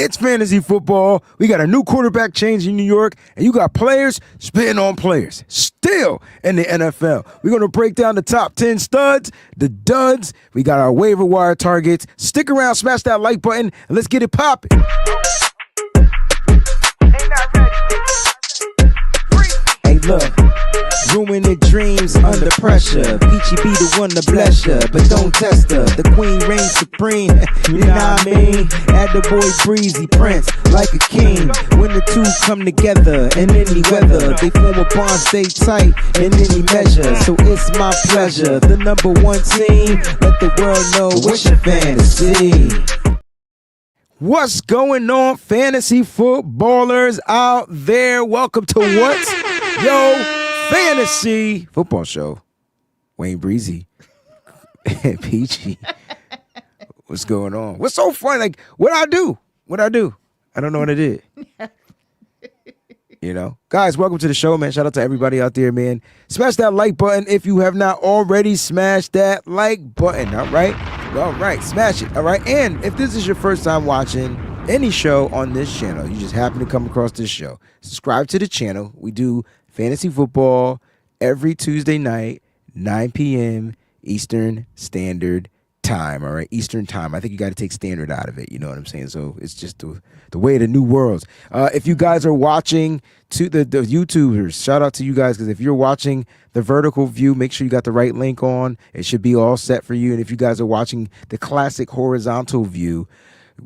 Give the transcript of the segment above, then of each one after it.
It's fantasy football. We got a new quarterback change in New York, and you got players spitting on players still in the NFL. We're going to break down the top 10 studs, the duds. We got our waiver wire targets. Stick around, smash that like button, and let's get it popping. Hey, look. Ruining dreams under pressure. Peachy be the one to bless ya, but don't test her. The queen reigns supreme, you know what I mean? Add the boy Breezy Prince, like a king. When the two come together in any weather, they form a bond, stay tight in any measure. So it's my pleasure, the number one team. Let the world know what's your fantasy. What's going on, fantasy footballers out there? Welcome to What's Yo Fantasy Football Show. Wayne Breezy and Peachy. What's going on? What's so funny? Like, what I do? I don't know what I did. You know? Guys, welcome to the show, man. Shout out to everybody out there, man. Smash that like button if you have not already smashed that like button, all right? All right, smash it, all right? And if this is your first time watching any show on this channel, you just happen to come across this show, subscribe to the channel. We do fantasy football every Tuesday night, 9 p.m. Eastern Standard Time, all right? Eastern Time. I think you got to take standard out of it, you know what I'm saying? So it's just the way of the new worlds. If you guys are watching to the YouTubers, shout out to you guys, because if you're watching the vertical view, make sure you got the right link on. It should be all set for you. And if you guys are watching the classic horizontal view,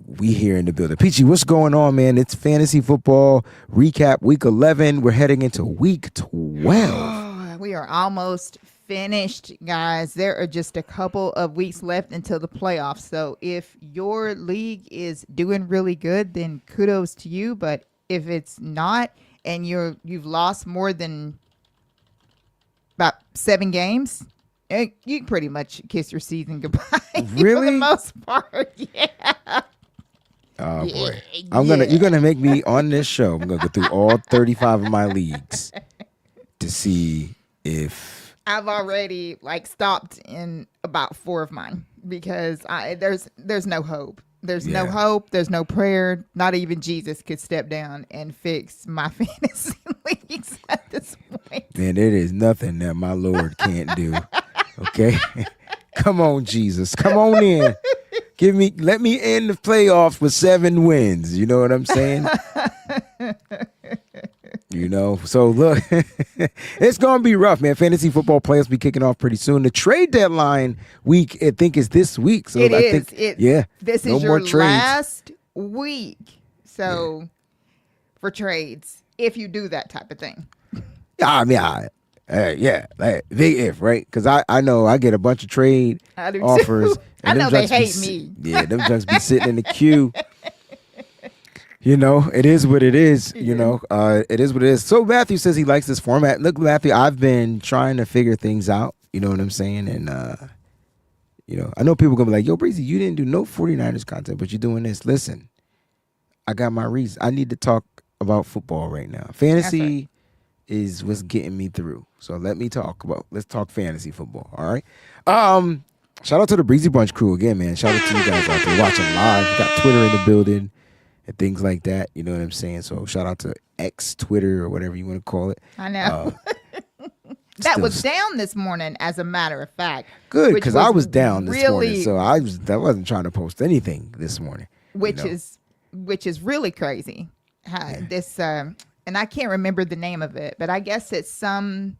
we here in the building. Peachy, what's going on, man? It's fantasy football recap week 11. We're heading into week 12. We are almost finished, guys. There are just a couple of weeks left until the playoffs. So if your league is doing really good, then kudos to you. But if it's not, and you've lost more than about 7 games, you can pretty much kiss your season goodbye. Really? For the most part, yeah. Oh boy, you're gonna make me on this show. I'm gonna go through all 35 of my leagues to see if I've already stopped in about 4 of mine because there's no hope. There's no hope. There's no prayer. Not even Jesus could step down and fix my fantasy leagues at this point. Man, there is nothing that my Lord can't do. Okay, come on, Jesus, come on in. Let me end the playoffs with 7 wins. You know what I'm saying? You know, so look, it's going to be rough, man. Fantasy football playoffs be kicking off pretty soon. The trade deadline week, I think, is this week. So it I is. think, this no is more your trades. last week. So for trades, if you do that type of thing. I mean, big if, right? Because I know I get a bunch of trade offers. I know they hate me. Yeah, them junks be sitting in the queue. You know, it is what it is. You know, it is what it is. So Matthew says he likes this format. Look, Matthew, I've been trying to figure things out. You know what I'm saying? And, you know, I know people going to be like, yo, Breezy, you didn't do no 49ers content, but you're doing this. Listen, I got my reasons. I need to talk about football right now. Fantasy is what's getting me through. So let's talk fantasy football. All right. Shout out to the Breezy Bunch crew again, man. Shout out to you guys out there watching live. We got Twitter in the building and things like that. You know what I'm saying? So shout out to X, Twitter, or whatever you want to call it. I know. That was down this morning, as a matter of fact. Good, because I was down this morning, so I wasn't trying to post anything this morning. Which is really crazy. This and I can't remember the name of it, but I guess it's some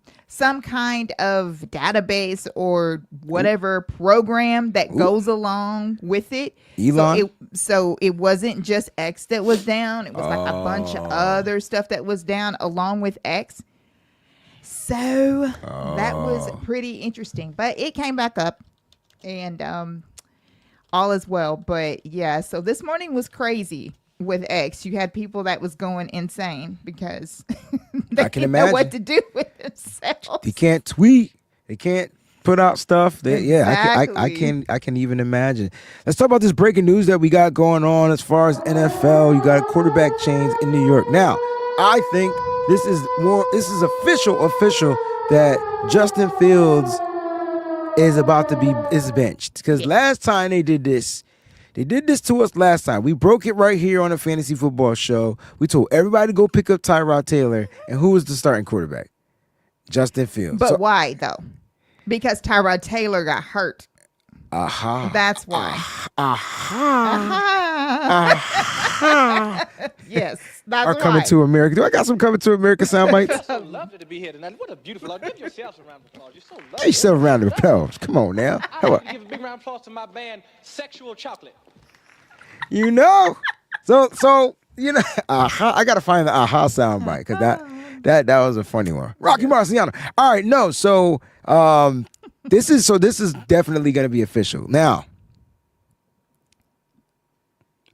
kind of database or whatever program that goes along with it. Elon? So it wasn't just X that was down. It was like a bunch of other stuff that was down along with X. So that was pretty interesting. But it came back up and all is well. But yeah, so this morning was crazy. With X, you had people that was going insane because they didn't know what to do with themselves. They can't tweet. They can't put out stuff. Exactly. I can even imagine. Let's talk about this breaking news that we got going on as far as NFL. You got a quarterback change in New York. Now, I think this is official that Justin Fields is benched. Because last time they did this, They did this to us last time. We broke it right here on a fantasy football show. We told everybody to go pick up Tyrod Taylor, and who was the starting quarterback? Justin Fields. But why though? Because Tyrod Taylor got hurt. Aha. That's why. Yes, that's Are Coming to America. Do I got some Coming to America sound bites? So lovely to be here tonight. What a beautiful. Give yourselves a round of applause. You're so lovely. Give yourself a round of applause. Come on now. I'd like to give a big round of applause to my band, Sexual Chocolate. You know, so you know, I gotta find the sound bite because that was a funny one. Rocky Marciano. All right, no, so this is definitely gonna be official now.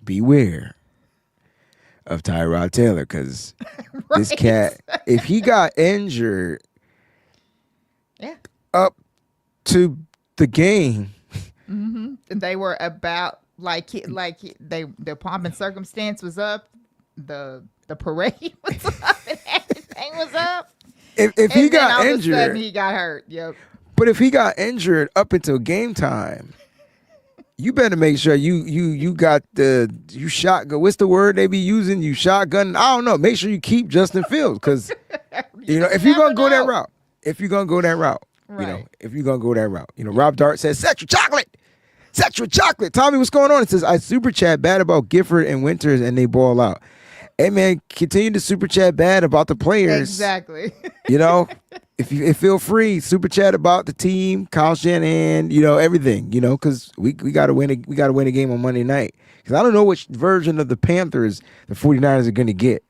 Beware of Tyrod Taylor because this cat, if he got injured up to the game, they were about the pomp and circumstance was up, the parade was up, and everything was up. If he got injured, of a sudden he got hurt. Yep. But if he got injured up until game time, you better make sure you got you shotgun. What's the word they be using? You shotgun. I don't know. Make sure you keep Justin Fields because if you're gonna go that route, you know, if you're gonna go that route, you know, Rob Dart says sexual chocolate. Tommy, what's going on? It says I super chat bad about Gifford and Winters and they ball out. Hey man, continue to super chat bad about the players. Exactly. You know, if you feel free, super chat about the team, Kyle Shanahan, you know, everything, you know, because we gotta win a game on Monday night. Because I don't know which version of the Panthers the 49ers are gonna get.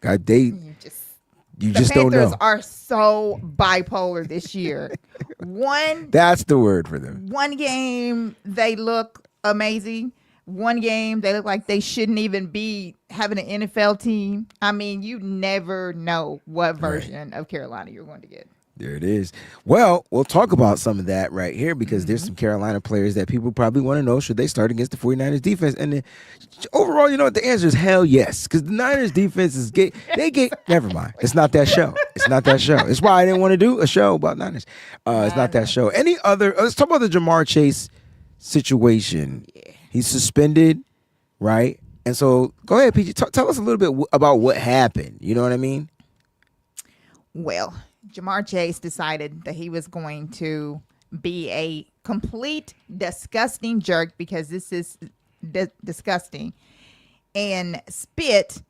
You just don't know. The Panthers are so bipolar this year. That's the word for them. One game they look amazing. One game they look like they shouldn't even be having an NFL team. I mean, you never know what version of Carolina you're going to get. There it is. Well, we'll talk about some of that right here because there's some Carolina players that people probably want to know should they start against the 49ers defense. And overall, you know what? The answer is hell yes because the Niners defense is never mind. It's not that show. It's why I didn't want to do a show about Niners. It's not that show. Let's talk about the Jamar Chase situation. Yeah. He's suspended, right? And so go ahead, PG. Tell us a little bit about what happened. You know what I mean? Well, Jamar Chase decided that he was going to be a complete disgusting jerk because this is disgusting and spit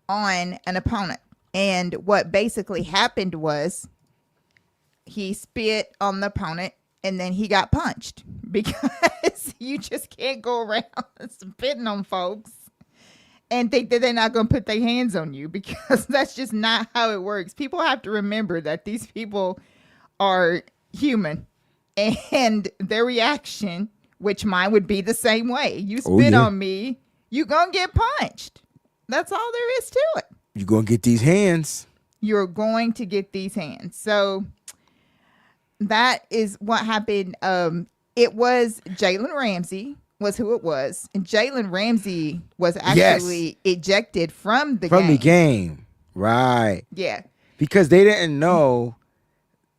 on an opponent. And what basically happened was he spit on the opponent and then he got punched because you just can't go around spitting on folks and think that they're not going to put their hands on you because that's just not how it works. People have to remember that these people are human and their reaction, which mine would be the same way. You spit on me, you're going to get punched. That's all there is to it. You're going to get these hands. You're going to get these hands. So that is what happened. It was Jalen Ramsey was who it was. And Jalen Ramsey was actually ejected from the game. Right. Yeah. Because they didn't know.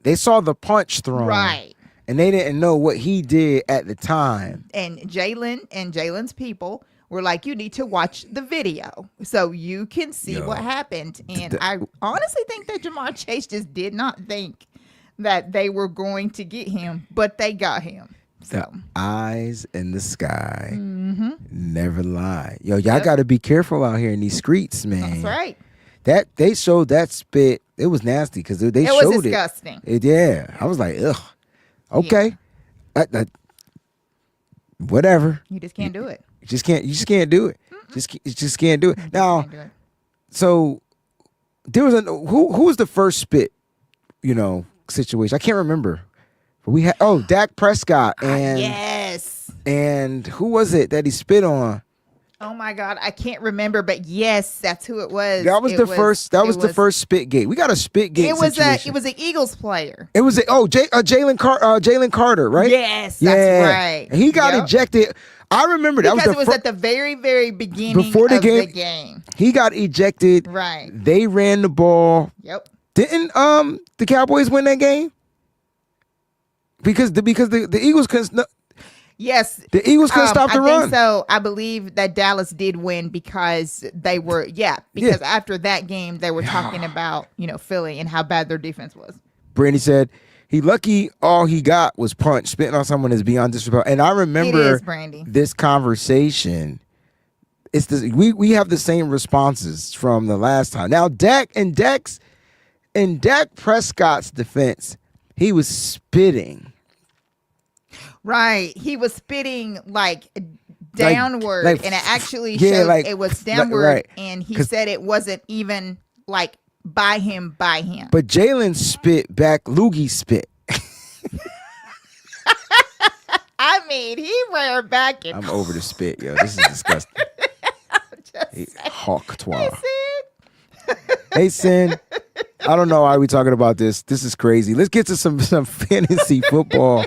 They saw the punch thrown. Right. And they didn't know what he did at the time. And Jalen's people were like, you need to watch the video so you can see what happened. And I honestly think that Jamar Chase just did not think that they were going to get him, but they got him. So. The eyes in the sky never lie. Y'all got to be careful out here in these streets, man. That's right. That they showed that spit. It was nasty because showed it. It was disgusting. Yeah, I was like, ugh. Okay, whatever. You just can't do it. You just can't do it. You just can't do it. Now, so there was who was the first spit, situation? I can't remember. But we had Dak Prescott and yes. And who was it that he spit on? Oh my God, I can't remember, but yes, that's who it was. That was the first spit gate. We got a spit gate. It was an Eagles player. It was Jalen Carter, right? Yes, that's right. And he got ejected. I remember that because it was at the very, very beginning before the game. He got ejected. Right. They ran the ball. Yep. Didn't the Cowboys win that game? Because the Eagles couldn't. Yes. The Eagles couldn't stop the I run. think so. I believe that Dallas did win because they were, because after that game, they were talking about, Philly and how bad their defense was. Brandy said, he lucky all he got was punch. Spitting on someone is beyond disrespect. And I remember this conversation. It's this, we have the same responses from the last time. Now, Dak Prescott's defense, he was spitting. Right. He was spitting like downward, and it actually showed it was downward, right. And he said it wasn't even like by him. But Jalen spit back, Loogie spit. I mean, he ran back. I'm over the spit, yo. This is disgusting. Hawk twa. Hey, Sin. I don't know why we talking about this. This is crazy. Let's get to some fantasy football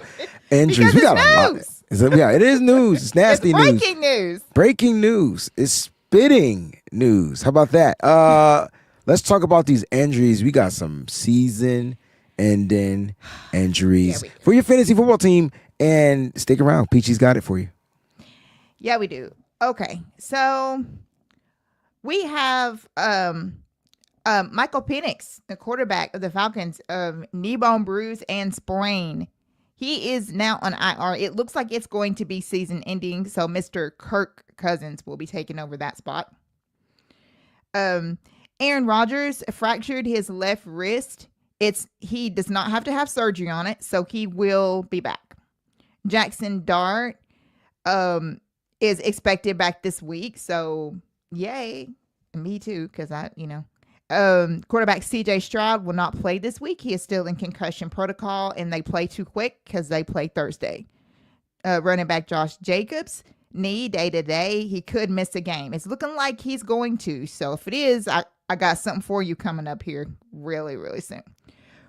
injuries. We got a lot. It is news. It's nasty news. Breaking news. Breaking news. It's spitting news. How about that? Let's talk about these injuries. We got some season-ending injuries for your fantasy football team. And stick around. Peachy's got it for you. Yeah, we do. Okay, so we have Michael Penix, the quarterback of the Falcons, knee bone bruise and sprain. He is now on IR. It looks like it's going to be season ending, so Mr. Kirk Cousins will be taking over that spot. Aaron Rodgers fractured his left wrist. He does not have to have surgery on it, so he will be back. Jackson Dart is expected back this week, so yay. Me too, because quarterback CJ Stroud will not play this week. He is still in concussion protocol, and they play too quick because they play Thursday. Running back Josh Jacobs, knee day-to-day. He could miss a game. It's looking like he's going to, so if it is, I got something for you coming up here really, really soon.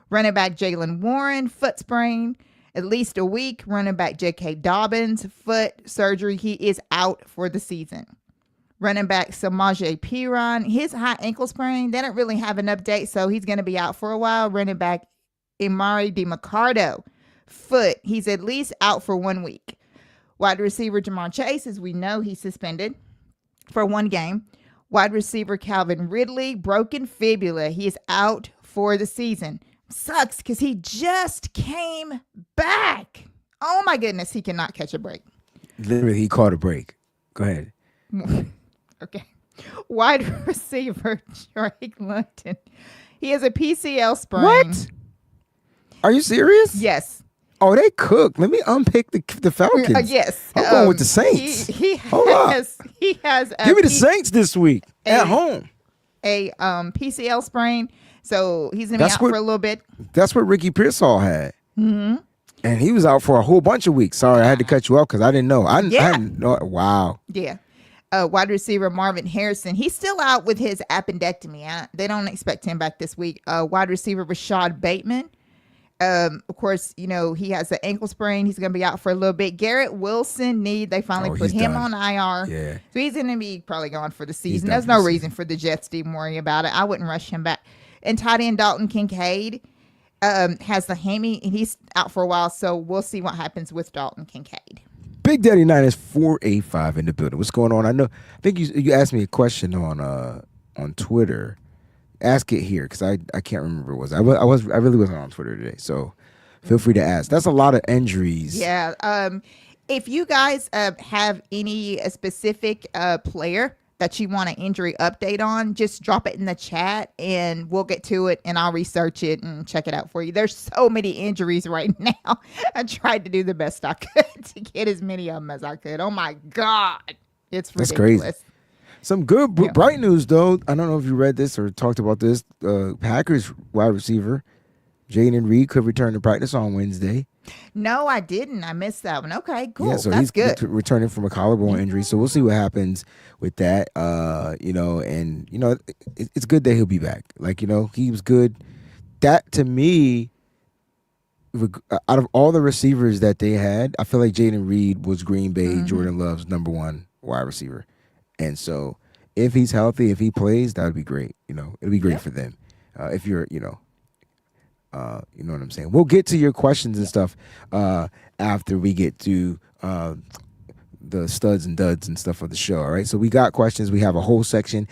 Running back Jaylen Warren, foot sprain. At least a week. Running back J.K. Dobbins, foot surgery. He is out for the season. Running back Samaje Perine, his high ankle sprain. They don't really have an update, so he's going to be out for a while. Running back Emari DeMarcado, foot. He's at least out for 1 week. Wide receiver Jamar Chase, as we know, he's suspended for 1 game. Wide receiver Calvin Ridley, broken fibula. He is out for the season. Sucks because he just came back. Oh my goodness, he cannot catch a break. Literally, he caught a break. Go ahead. Okay. Wide receiver Drake London. He has a PCL sprain. What? Are you serious? Yes. Oh, they cooked. Let me unpick the Falcons. Yes. I'm going with the Saints. He has. Give me the Saints this week at home. A PCL sprain. So he's going to be out for a little bit. That's what Ricky Pearsall had. Mm-hmm. And he was out for a whole bunch of weeks. Sorry, I had to cut you off because I didn't know. I didn't know. Wow. Yeah. Wide receiver Marvin Harrison. He's still out with his appendectomy. They don't expect him back this week. Wide receiver Rashad Bateman. Of course, he has an ankle sprain. He's going to be out for a little bit. Garrett Wilson, they finally put him on IR. Yeah. So he's going to be probably gone for the season. There's no reason for the Jets to even worry about it. I wouldn't rush him back. And tight end Dalton Kincaid has the hammy, and he's out for a while. So we'll see what happens with Dalton Kincaid. Big Daddy 9 is 485 in the building. What's going on? I think you asked me a question on Twitter. Ask it here because I can't remember what it was. I really wasn't on Twitter today, so feel free to ask. That's a lot of injuries. Yeah. If you guys have any specific player that you want an injury update on, just drop it in the chat and we'll get to it and I'll research it and check it out for you. There's so many injuries right now. I tried to do the best I could to get as many of them as I could. Oh my God. It's ridiculous. That's crazy. Some good bright news though. I don't know if you read this or talked about this. Packers wide receiver Jaden Reed could return to practice on Wednesday. No, I didn't. I missed that one. Okay, cool. Yeah, so that's he's good. Returning from a collarbone injury, so we'll see what happens with that. It's good that he'll be back. He was good. That to me, out of all the receivers that they had, I feel like Jaden Reed was Green Bay, Jordan Love's #1 wide receiver, and so if he's healthy, if he plays, that would be great. It'll be great for them. If you're, You know what I'm saying? We'll get to your questions and stuff after we get to the studs and duds and stuff of the show. All right. So we got questions. We have a whole section.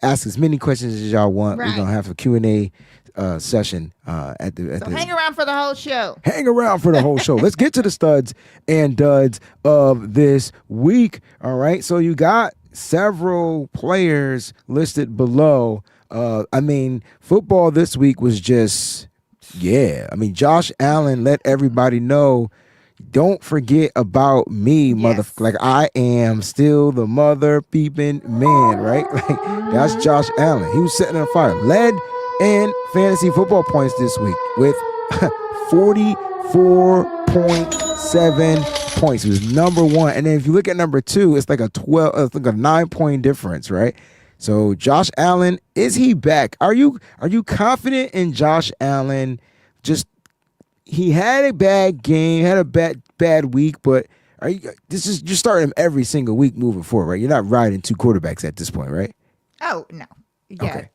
Ask as many questions as y'all want. Right. We're gonna have a Q&A session at the. So hang around for the whole show. Hang around for the whole show. Let's get to the studs and duds of this week. All right. So you got several players listed below. I mean, football this week was just, yeah. I mean, Josh Allen let everybody know, don't forget about me, Yes. Like, I am still the mother peeping man, right? Like, that's Josh Allen. He was setting on fire. Led in fantasy football points this week with 44.7 points. He was number one. And then if you look at number two, it's like a 9-point difference, right? So Josh Allen, is he back? Are you confident in Josh Allen? Just, he had a bad game, had a bad week, but you're starting him every single week moving forward, right? You're not riding two quarterbacks at this point, right? Oh no, yeah. Okay.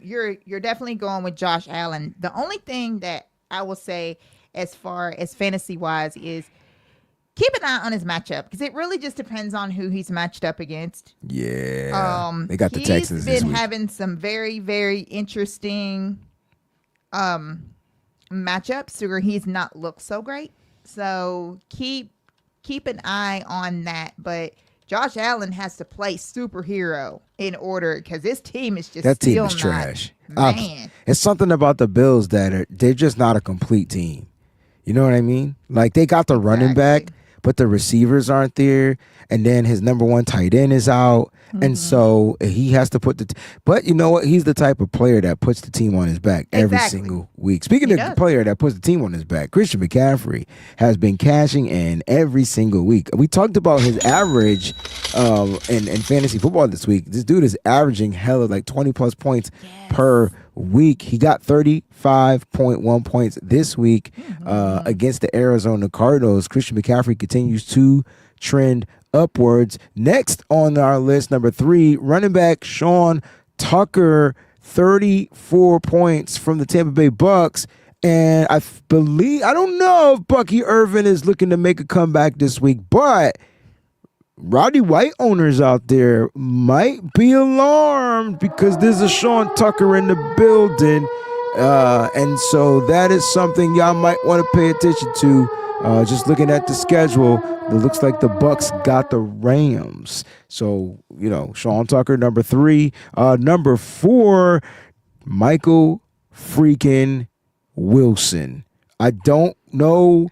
You're definitely going with Josh Allen. The only thing that I will say, as far as fantasy wise, is keep an eye on his matchup, because it really just depends on who he's matched up against. Yeah. They got the Texans this He's been week. having some very, very interesting matchups where he's not looked so great. So keep an eye on that. But Josh Allen has to play superhero in order, because this team is just That team still is not, trash. Man. It's something about the Bills that they're just not a complete team. You know what I mean? Like, they got the running back, Exactly. but the receivers aren't there. And then his number one tight end is out. And so he has to put but you know what? He's the type of player that puts the team on his back every Exactly. single week. Speaking He of the does. player that puts the team on his back, Christian McCaffrey has been cashing in every single week. We talked about his average in fantasy football this week. This dude is averaging hella like 20 plus points per week. He got 35.1 points this week against the Arizona Cardinals. Christian McCaffrey continues to trend upwards. Next on our list, number 3, running back Sean Tucker, 34 points from the Tampa Bay Bucks. And I don't know if Bucky Irvin is looking to make a comeback this week, but Roddy White owners out there might be alarmed because there's a Sean Tucker in the building. And so that is something y'all might want to pay attention to. Just looking at the schedule, it looks like the Bucks got the Rams. So, Sean Tucker, number 3. Number 4, Michael freaking Wilson. I don't know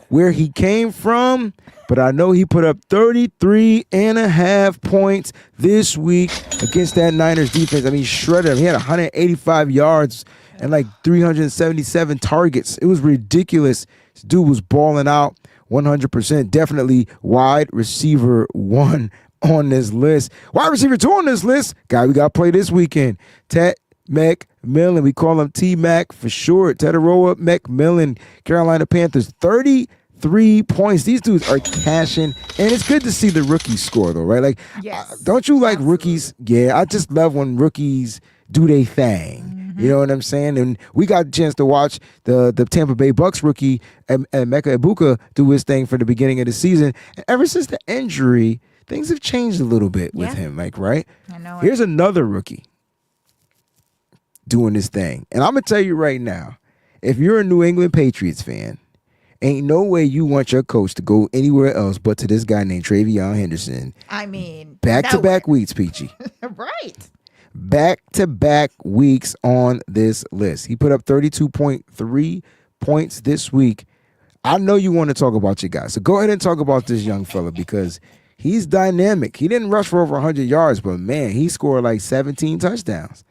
where he came from, but I know he put up 33.5 points this week against that Niners defense. I mean, he shredded him. He had 185 yards and like 377 targets. It was ridiculous. This dude was balling out 100%. Definitely wide receiver 1 on this list. Wide receiver 2 on this list. Guy we got to play this weekend. Ted McMillan. We call him T-Mac for short. Tedoroa McMillan, Carolina Panthers. 33 points. These dudes are cashing. And it's good to see the rookies score, though, right? Like, Yes, don't you like absolutely. rookies? Yeah, I just love when rookies do their thing. You know what I'm saying? And we got a chance to watch the Tampa Bay Bucks rookie and Emeka Egbuka do his thing for the beginning of the season. And ever since the injury, things have changed a little bit with him, like, right? I know. Here's another rookie doing his thing. And I'm going to tell you right now, if you're a New England Patriots fan, ain't no way you want your coach to go anywhere else but to this guy named Travion Henderson. I mean, Back-to-back weeks, Peachy. Right. Back-to-back weeks on this list. He put up 32.3 points this week. I know you want to talk about your guy, so go ahead and talk about this young fella because he's dynamic. He didn't rush for over 100 yards, but man, he scored like 17 touchdowns.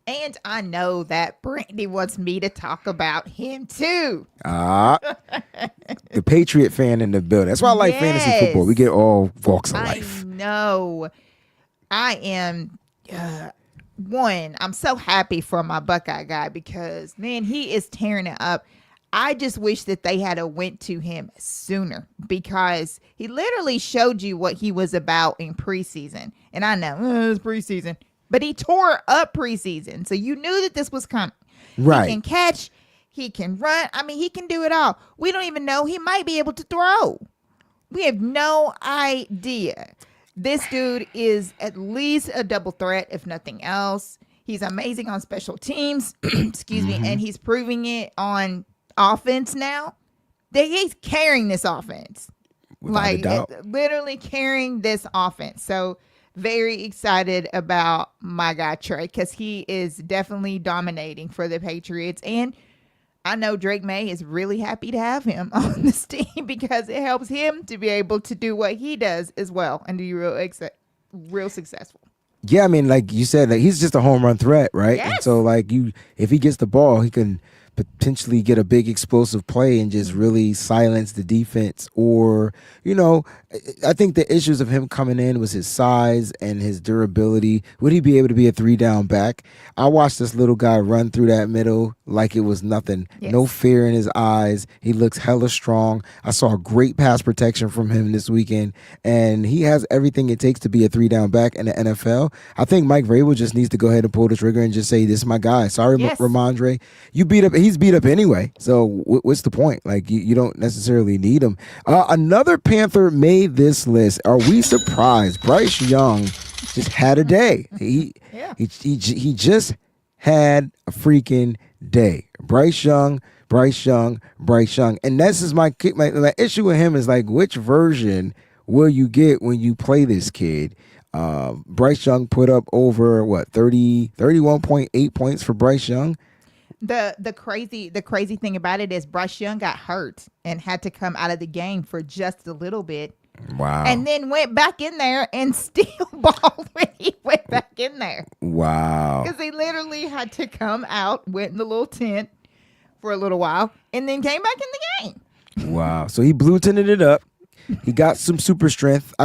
And I know that Brandy wants me to talk about him too. The Patriot fan in the building. That's why I like fantasy football. We get all walks of life. I know. I am I'm so happy for my Buckeye guy because, man, he is tearing it up. I just wish that they had went to him sooner because he literally showed you what he was about in preseason. And I know it was preseason, but he tore up preseason. So you knew that this was coming. Right. He can catch. He can run. I mean, he can do it all. We don't even know he might be able to throw. We have no idea. This dude is at least a double threat, if nothing else. He's amazing on special teams. Excuse me. And he's proving it on offense now. That he's carrying this offense. Without a doubt. Literally carrying this offense. So very excited about my guy Trey, because he is definitely dominating for the Patriots. And I know Drake May is really happy to have him on this team, because it helps him to be able to do what he does as well and be real successful. Yeah, I mean, like you said, like, he's just a home run threat, right? Yes. And so, like, if he gets the ball, he can potentially get a big explosive play and just really silence the defense. Or, I think the issues of him coming in was his size and his durability. Would he be able to be a 3-down back? I watched this little guy run through that middle like it was nothing. Yes. No fear in his eyes. He looks hella strong. I saw great pass protection from him this weekend, and he has everything it takes to be a 3-down back in the NFL. I think Mike Vrabel just needs to go ahead and pull the trigger and just say, this is my guy. Sorry, Yes. Ramondre. He's beat up anyway. So what's the point? Like, you don't necessarily need him. Another Panther made this list. Are we surprised? Bryce Young just had a day. He just had a freaking day. Bryce Young. And this is my issue with him is, like, which version will you get when you play this kid? Bryce Young put up over 31.8 points for Bryce Young. The crazy thing about it is Bryce Young got hurt and had to come out of the game for just a little bit. Wow. And then went back in there and still balled when he went back in there. Wow. Because he literally had to come out, went in the little tent for a little while, and then came back in the game. Wow. So he blue tinted it up. He got some super strength.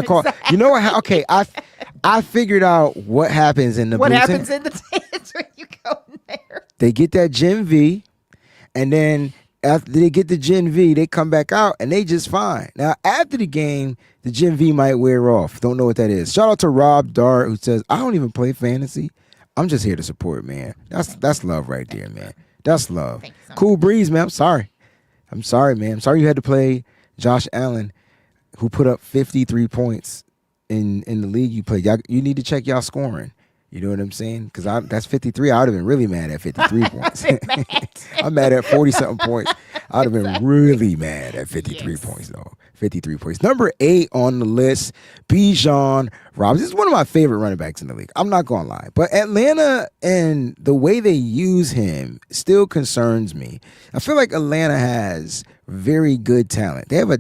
You know what? Okay, I figured out what happens in the What blue happens tent. in the tent when you go in there? They get that Gen V, and then after they get the Gen V, they come back out and they just fine. Now, after the game, the Gen V might wear off. Don't know what that is. Shout out to Rob Dart, who says, I don't even play fantasy. I'm just here to support, man. That's love right there, man. That's love. Thank you so Cool breeze, man. I'm sorry, man. I'm sorry you had to play Josh Allen, who put up 53 points in the league you play. You need to check y'all scoring. You know what I'm saying? Because that's 53. I would have been really mad at 53 points. I'm mad at 40-something points. I would have been really mad at 53 points, though. 53 points. Number 8 on the list, Bijan Robinson. This is one of my favorite running backs in the league. I'm not going to lie. But Atlanta and the way they use him still concerns me. I feel like Atlanta has very good talent. They have a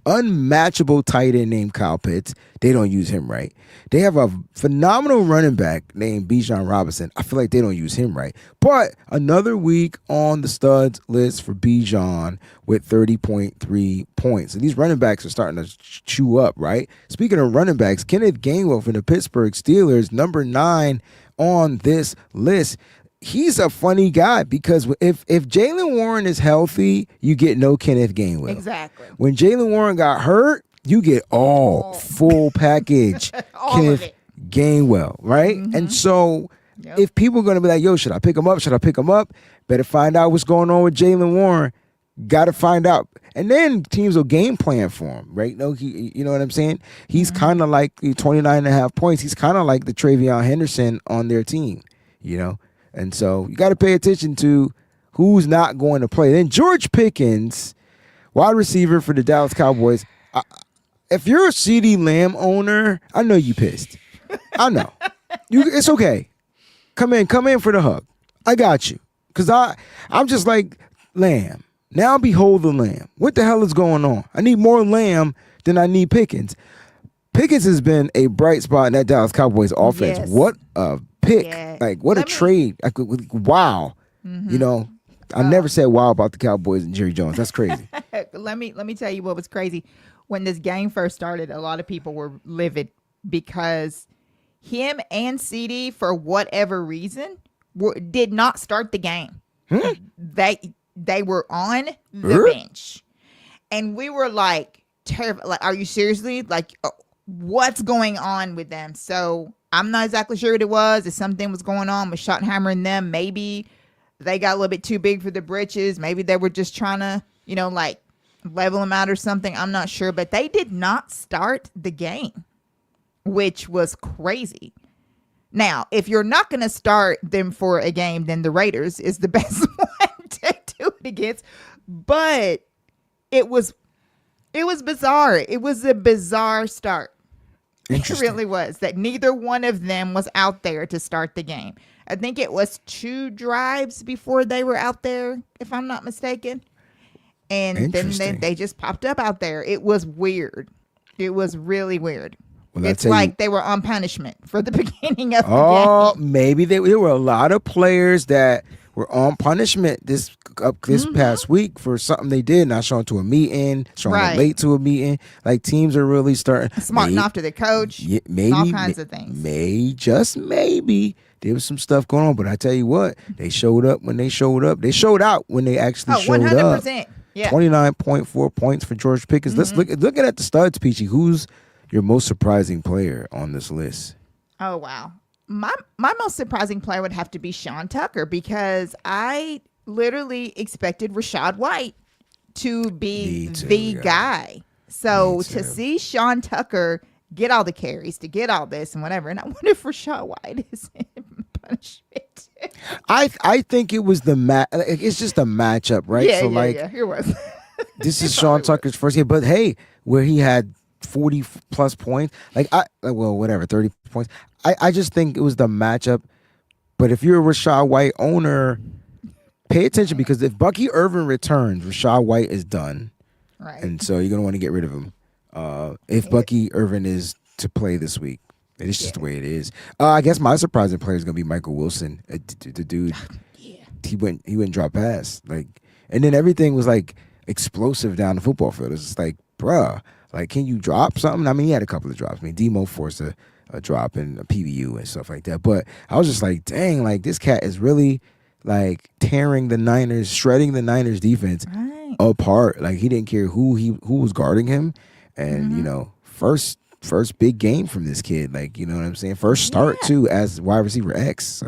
unmatchable tight end named Kyle Pitts. They don't use him right. They have a phenomenal running back named Bijan Robinson. I feel like they don't use him right. But another week on the studs list for Bijan with 30.3 points. And these running backs are starting to chew up, right? Speaking of running backs, Kenneth Gainwell from the Pittsburgh Steelers, number 9 on this list. He's a funny guy because if Jaylen Warren is healthy, you get no Kenneth Gainwell. Exactly. When Jaylen Warren got hurt, you get full package Kenneth Gainwell, right? Mm-hmm. And so if people are going to be like, yo, should I pick him up? Should I pick him up? Better find out what's going on with Jaylen Warren. Got to find out. And then teams will game plan for him, right? No, you know what I'm saying? He's kind of like 29.5 points. He's kind of like the Travion Henderson on their team, you know? And so you got to pay attention to who's not going to play. Then George Pickens, wide receiver for the Dallas Cowboys. If you're a CeeDee Lamb owner, I know you pissed. I know. It's okay. Come in for the hug. I got you. Because I'm just like, Lamb. Now behold the Lamb. What the hell is going on? I need more Lamb than I need Pickens. Pickens has been a bright spot in that Dallas Cowboys offense. Yes. What a pick. Yes. Like, what a trade. Wow. Mm-hmm. You know, I never said wow about the Cowboys and Jerry Jones. That's crazy. Let me tell you what was crazy. When this game first started, a lot of people were livid because him and CD, for whatever reason, did not start the game. They were on the bench. And we were like, terrified. Like, are you seriously? Like, what's going on with them? So I'm not exactly sure what it was. If something was going on with Schottenheimer and them, maybe they got a little bit too big for the britches. Maybe they were just trying to, like level them out or something. I'm not sure, but they did not start the game, which was crazy. Now, if you're not going to start them for a game, then the Raiders is the best one to do it against. But it was bizarre. It was a bizarre start. It really was, that neither one of them was out there to start the game. I think it was 2 drives before they were out there, if I'm not mistaken. And then they just popped up out there. It was weird. It was really weird. Well, it's like they were on punishment for the beginning of the game. Oh, maybe there were a lot of players that were on punishment this past week for something they did, not showing to a meeting, showing up late to a meeting. Like, teams are really starting smarting off to the coach. Yeah, maybe all kinds of things. Just maybe there was some stuff going on, but I tell you what, they showed up when they showed up. They showed out when they actually showed 100%. up. Yeah. 29.4 points for George Pickens. Let's look at the studs, Peachy. Who's your most surprising player on this list? Oh, wow. My most surprising player would have to be Sean Tucker, because I literally expected Rachaad White to be the guy. So to see Sean Tucker get all the carries, to get all this and whatever, and I wonder if Rachaad White is in punishment. I think it was it's just a matchup, right? Yeah, here was. This is Sean Tucker's first game, but hey, where he had 40 plus points, 30 points. I just think it was the matchup. But if you're a Rachaad White owner, pay attention, because if Bucky Irvin returns, Rachaad White is done. Right. And so you're going to want to get rid of him. If Bucky Irvin is to play this week. It's just the way it is. I guess my surprising player is going to be Michael Wilson. The dude, he wouldn't drop pass. And then everything was explosive down the football field. It's just bruh, can you drop something? I mean, he had a couple of drops. I mean, Demo forced a drop in a PBU and stuff like that. But I was just dang, this cat is really tearing the Niners, shredding the Niners defense apart. He didn't care who was guarding him. And, first big game from this kid. You know what I'm saying? First start, too, as wide receiver X.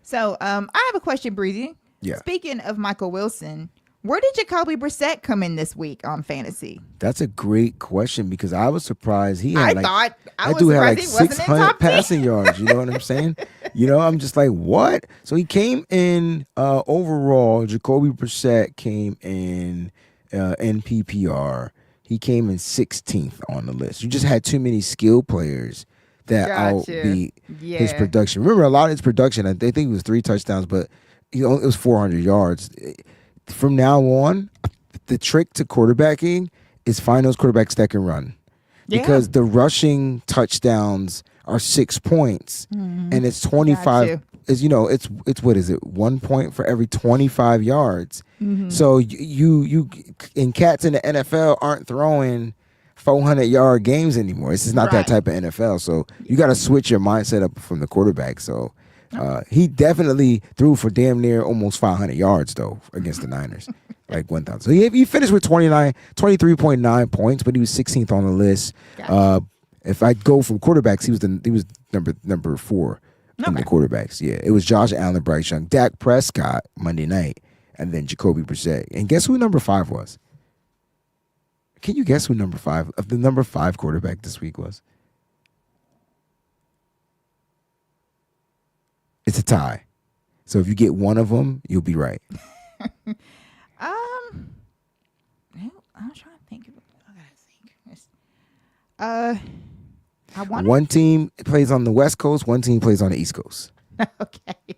So I have a question, Breezy. Yeah. Speaking of Michael Wilson, where did Jacoby Brissett come in this week on fantasy? That's a great question, because I was surprised he had I had 600 passing yards. You know what I'm saying? I'm just what? So he came in overall. Jacoby Brissett came in NPPR. He came in 16th on the list. You just had too many skill players that outbeat his production. Remember, a lot of his production, I think it was 3 touchdowns, but it was 400 yards. From now on, the trick to quarterbacking is find those quarterbacks that can run. Yeah. Because the rushing touchdowns are 6 points, and it's 25. It's what is it? 1 point for every 25 yards. So you and cats in the NFL aren't throwing 400-yard games anymore. This is not that type of NFL. So you got to switch your mindset up from the quarterback. So he definitely threw for damn near almost 500 yards though against the Niners, 1,000. So he finished with 23.9 points, but he was 16th on the list. Gotcha. If I go from quarterbacks, he was number 4 in the quarterbacks. Yeah, it was Josh Allen, Bryce Young, Dak Prescott Monday night, and then Jacoby Brissett. And guess who number 5 was? Can you guess who number 5 of the number 5 quarterback this week was? It's a tie. So if you get one of them, you'll be right. I'm trying to think of it. I gotta think. One team plays on the West Coast, one team plays on the East Coast. Okay.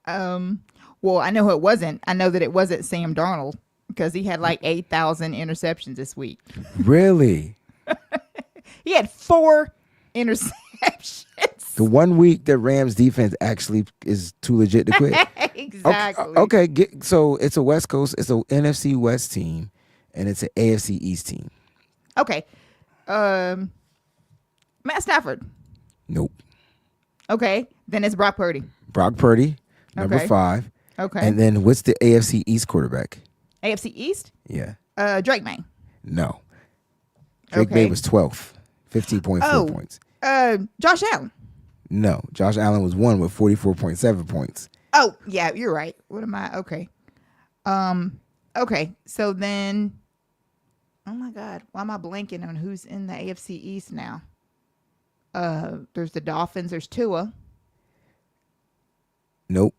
Well, I know who it wasn't. I know that it wasn't Sam Darnold, because he had 8,000 interceptions this week. Really? He had 4 interceptions. The 1 week that Rams defense actually is too legit to quit. Exactly. Okay. So it's a West Coast, it's a NFC West team, and it's an AFC East team. Okay. Matt Stafford. Nope. Okay. Then it's Brock Purdy. Brock Purdy, number 5. Okay. And then what's the AFC East quarterback? AFC East? Yeah. Drake May. No. Drake May was 12th, 15.4 points. Josh Allen. No. Josh Allen was 1 with 44.7 points. Oh, yeah, you're right. What am I? Okay. Okay. So then, oh my God, why am I blanking on who's in the AFC East now? There's the Dolphins. There's Tua. Nope.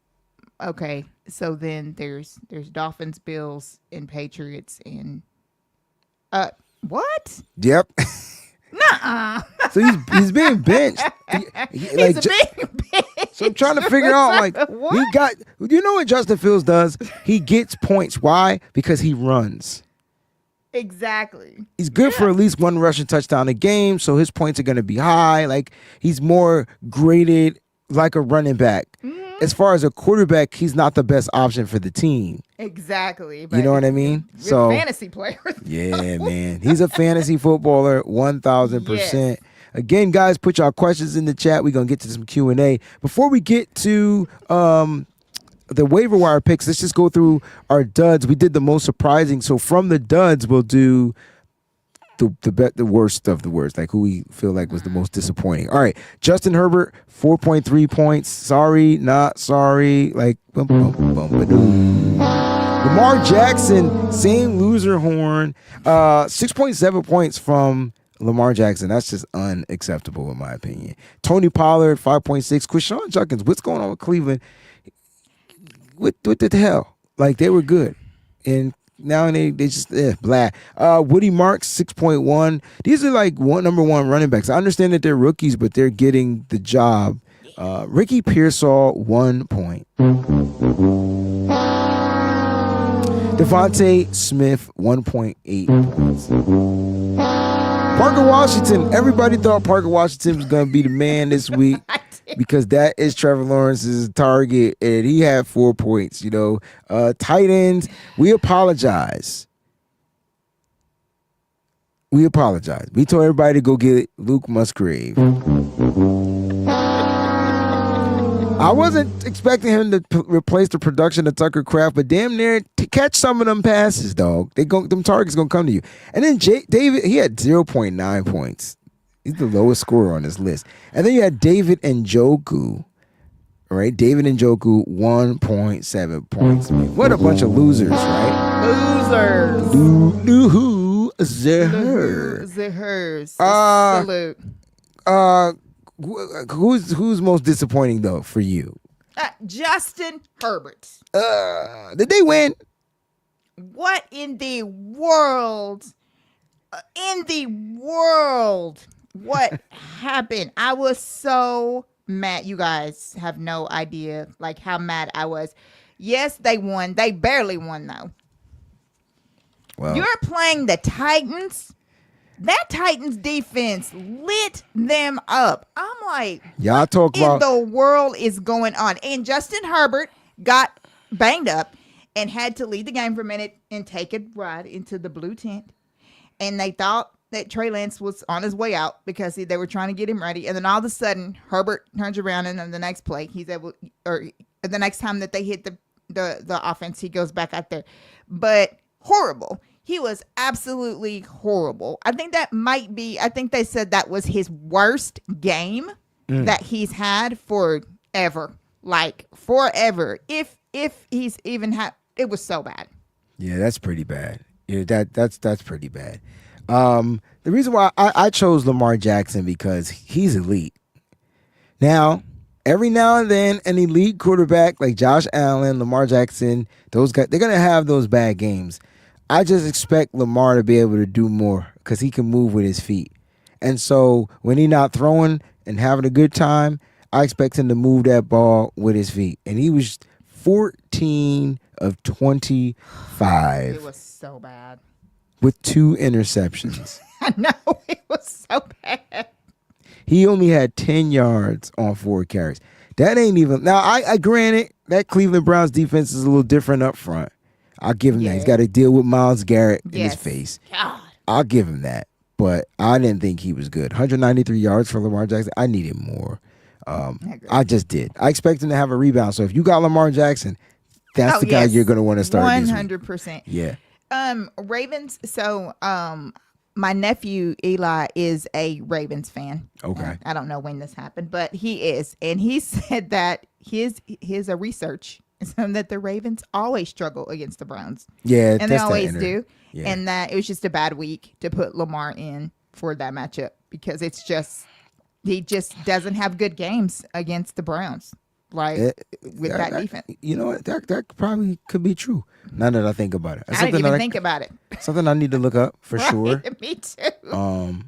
Okay. So then there's Dolphins, Bills, and Patriots, and what? Yep. Nuh-uh. So he's being benched. He's a big bitch. So I'm trying to figure out, like, What? he got, you know what Justin Fields does? He gets points. Why? Because he runs. Exactly. He's good for at least one rushing touchdown a game, so his points are going to be high. Like, he's more graded like a running back. As far as a quarterback, he's not the best option for the team. Exactly. You know what I mean? So fantasy players. Yeah, man. He's a fantasy footballer, 1,000%. Yes. Again, guys, put y'all questions in the chat. We're going to get to some Q&A. Before we get to the waiver wire picks, let's just go through our duds. We did the most surprising. So from the duds, we'll do the worst of the worst, like who we feel like was the most disappointing. All right, Justin Herbert, 4.3 points. Sorry, not sorry. Like, bum, bum, bum, ba-doom. Lamar Jackson, same loser horn. 6.7 points from Lamar Jackson. That's just unacceptable in my opinion. Tony Pollard, 5.6. Quishon Judkins, what's going on with Cleveland? What the hell? Like, they were good. And now they just blah. Woody Marks, 6.1. These are like number one running backs. I understand that they're rookies, but they're getting the job. Ricky Pearsall, 1 point. Devontae Smith, 1.8 points. Parker Washington. Everybody thought Parker Washington was going to be the man this week because that is Trevor Lawrence's target, and he had 4 points. You know, tight ends. We apologize. We told everybody to go get Luke Musgrave. I wasn't expecting him to replace the production of Tucker Kraft, but damn near to catch some of them passes, dog. Them targets gonna come to you. And then David, he had 0.9 points. He's the lowest scorer on this list. And then you had David Njoku. All right, David Njoku, 1.7 points. Man, what a bunch of losers, right? Losers. Salute. Who's most disappointing though for you? Justin Herbert. Did they win? What in the world? What happened? I was so mad. You guys have no idea like how mad I was. Yes, they won. They barely won though. Well, you're playing the Titans. That Titans defense lit them up. I'm like, y'all talk what about in the world is going on? And Justin Herbert got banged up and had to leave the game for a minute and take a ride into the blue tent. And they thought that Trey Lance was on his way out because they were trying to get him ready. And then all of a sudden, Herbert turns around and then the next play, he's able, or the next time that they hit the offense, he goes back out there. But horrible. He was absolutely horrible. I think they said that was his worst game that he's had forever. Like forever. If he's even had, it was so bad. Yeah, that's pretty bad. Yeah, that's pretty bad. The reason why I chose Lamar Jackson because he's elite. Now, every now and then, an elite quarterback like Josh Allen, Lamar Jackson, those guys, they're gonna have those bad games. I just expect Lamar to be able to do more because he can move with his feet. And so when he's not throwing and having a good time, I expect him to move that ball with his feet. And he was 14 of 25. It was so bad. With 2 interceptions. I know. It was so bad. He only had 10 yards on 4 carries. That ain't even... Now, I granted, that Cleveland Browns defense is a little different up front. I'll give him that. He's got to deal with Myles Garrett in his face. God. I'll give him that. But I didn't think he was good. 193 yards for Lamar Jackson. I needed more. I just did. I expect him to have a rebound. So if you got Lamar Jackson, that's the guy you're going to want to start 100%. Yeah. Ravens. So my nephew Eli is a Ravens fan. Okay. I don't know when this happened, but he is, and he said that his research is that the Ravens always struggle against the Browns. Yeah, and they that's always that do, yeah. and that it was just a bad week to put Lamar in for that matchup because he just doesn't have good games against the Browns. With that defense. You know what? That probably could be true. Now that I think about it. I didn't even think about it. Something I need to look up for Right, sure. Me too.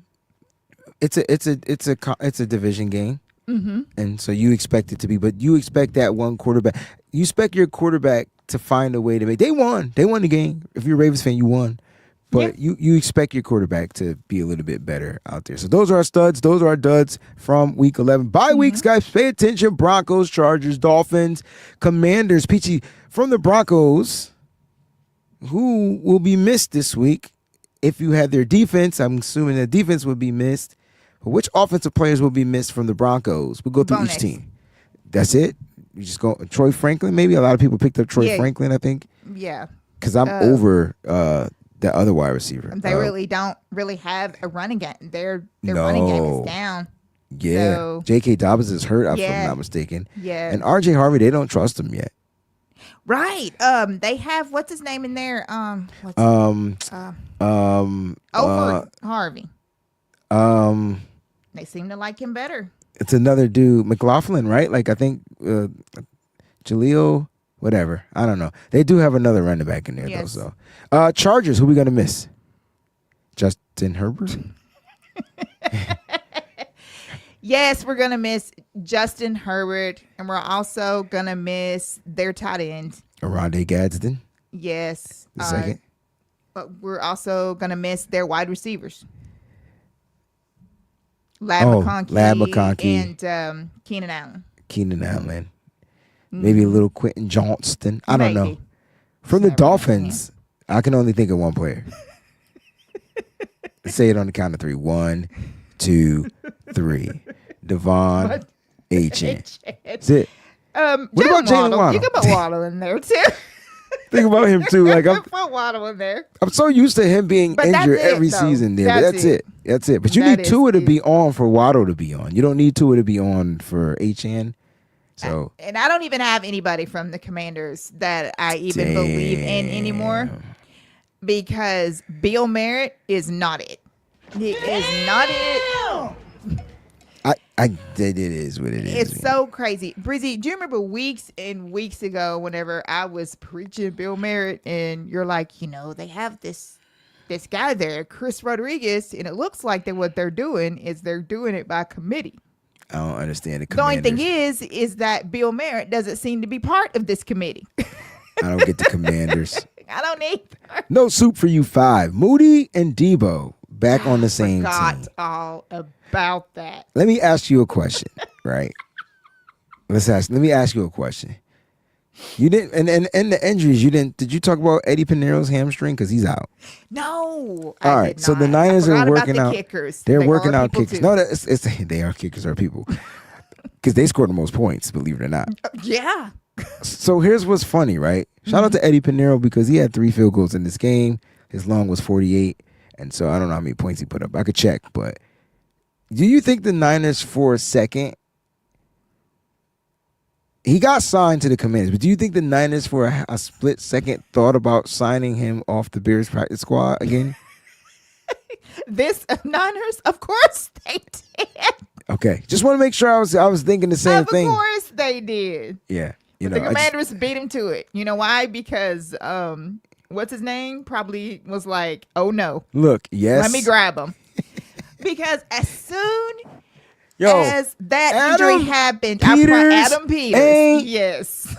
It's a division game. Mm-hmm. And so you expect it to be, but you expect that one quarterback. You expect your quarterback to find a way to make. They won the game. If you're a Ravens fan, you won. But you expect your quarterback to be a little bit better out there. So those are our studs. Those are our duds from week 11. Bye weeks, guys. Pay attention. Broncos, Chargers, Dolphins, Commanders. Peachy, from the Broncos, who will be missed this week? If you had their defense, I'm assuming the defense would be missed. But which offensive players will be missed from the Broncos? We'll go through each team. That's it? You just go Troy Franklin, maybe? A lot of people picked up Troy Franklin, I think. Yeah. Because I'm over the other wide receiver. They really don't have a running game. Their running game is down. Yeah. So, J.K. Dobbins is hurt, if I'm not mistaken. Yeah. And R.J. Harvey, they don't trust him yet. Right. They have, what's his name in there? Harvey. They seem to like him better. It's another dude, McLaughlin, right? Like I think Jaleel, whatever. I don't know. They do have another running back in there though. So Chargers, who we gonna miss? Justin Herbert? Yes, we're gonna miss Justin Herbert, and we're also gonna miss their tight end, Arondé Gadsden. Yes. The second. But we're also gonna miss their wide receivers. Lab McConkey and Keenan Allen. Maybe a little Quentin Johnston. I don't know. From the Dolphins, I can only think of one player. Let's say it on the count of three. 1, 2, 3. Devon Achane. That's it. What about Jalen Waddle? You can put Waddle in there too. Think about him too. Like put Waddle in there. I'm so used to him being injured every season there. That's it. That's it. But you need Tua to be on for Waddle to be on. You don't need Tua to be on for Achane. So and I don't even have anybody from the Commanders that I even believe in anymore, because Bill Merritt is not it. He is not it. It is what it is. It's so crazy. Brizzy, do you remember weeks and weeks ago whenever I was preaching Bill Merritt and you're like, they have this guy there, Chris Rodriguez, and it looks like that what they're doing is they're doing it by committee. I don't understand the only thing is that Bill Merritt doesn't seem to be part of this committee. I don't get the Commanders. I don't either. No soup for you 5. Moody and Debo back on the same team. Forgot all about that. Let me ask you a question, right? Let me ask you a question. You didn't, and the injuries, did you talk about Eddie Pinero's hamstring? Because he's out. No. All right. So the Niners are working out. Kickers. They're working out kickers. Too. No, they are kickers are people. Because they scored the most points, believe it or not. Yeah. So here's what's funny, right? Shout out to Eddie Pinero because he had 3 field goals in this game. His long was 48. And so I don't know how many points he put up. I could check. But do you think the Niners for a second, he got signed to the Commanders, but do you think the Niners for a split second thought about signing him off the Bears practice squad again? This Niners, of course they did. Okay, just want to make sure I was thinking the same thing. Of course they did. Yeah, the Commanders beat him to it. You know why? Because what's his name? Probably was like, oh no. Look, yes. Let me grab him. Because as soon as that injury happened, Adam Peters. Yes.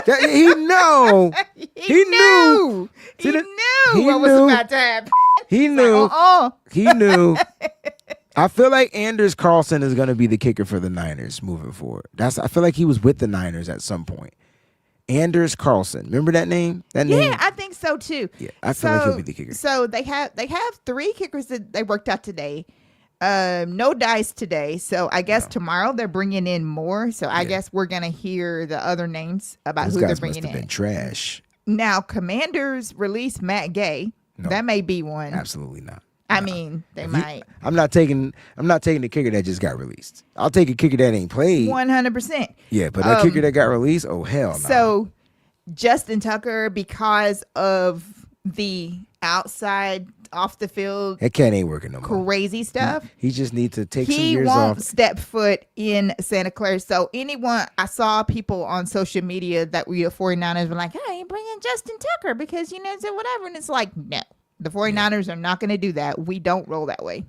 He knew. He knew what was about to happen. He knew. He knew. I feel like Anders Carlson is going to be the kicker for the Niners moving forward. I feel like he was with the Niners at some point. Anders Carlson. Remember that name? Yeah, I think so too. Yeah, I feel like he'll be the kicker. So they have 3 kickers that they worked out today. No dice today. So I guess tomorrow they're bringing in more. So I guess we're going to hear the other names about Those who guys they're bringing must have in. Been trash. Now, Commanders released Matt Gay. No, that may be one. Absolutely not. I mean, they might. I'm not taking the kicker that just got released. I'll take a kicker that ain't played. 100%. Yeah, but that kicker that got released, oh hell no. So Justin Tucker, because of the outside off the field that cat ain't working no more. Crazy stuff. He just needs to take some years He won't off. step foot in Santa Clara. So I saw people on social media that were 49ers were like, hey, bring in Justin Tucker because, so whatever. And it's like, no, the 49ers are not going to do that. We don't roll that way.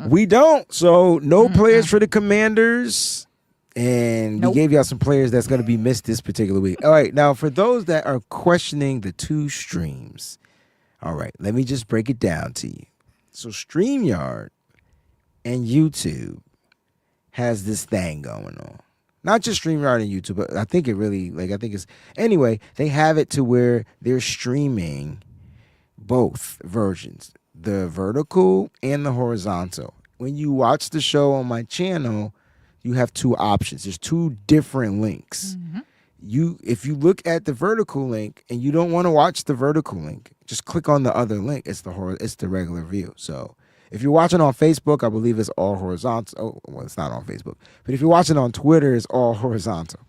We don't. So no players for the Commanders. And we gave y'all some players that's going to be missed this particular week. All right. Now, for those that are questioning the two streams, all right, let me just break it down to you. So StreamYard and YouTube has this thing going on. Not just StreamYard and YouTube, but I think it really, anyway, they have it to where they're streaming both versions, the vertical and the horizontal. When you watch the show on my channel, you have two options. There's two different links. If you look at the vertical link and you don't want to watch the vertical link, just click on the other link. It's the regular view. So if you're watching on Facebook, I believe it's all horizontal. Oh, well, it's not on Facebook. But if you're watching on Twitter, it's all horizontal,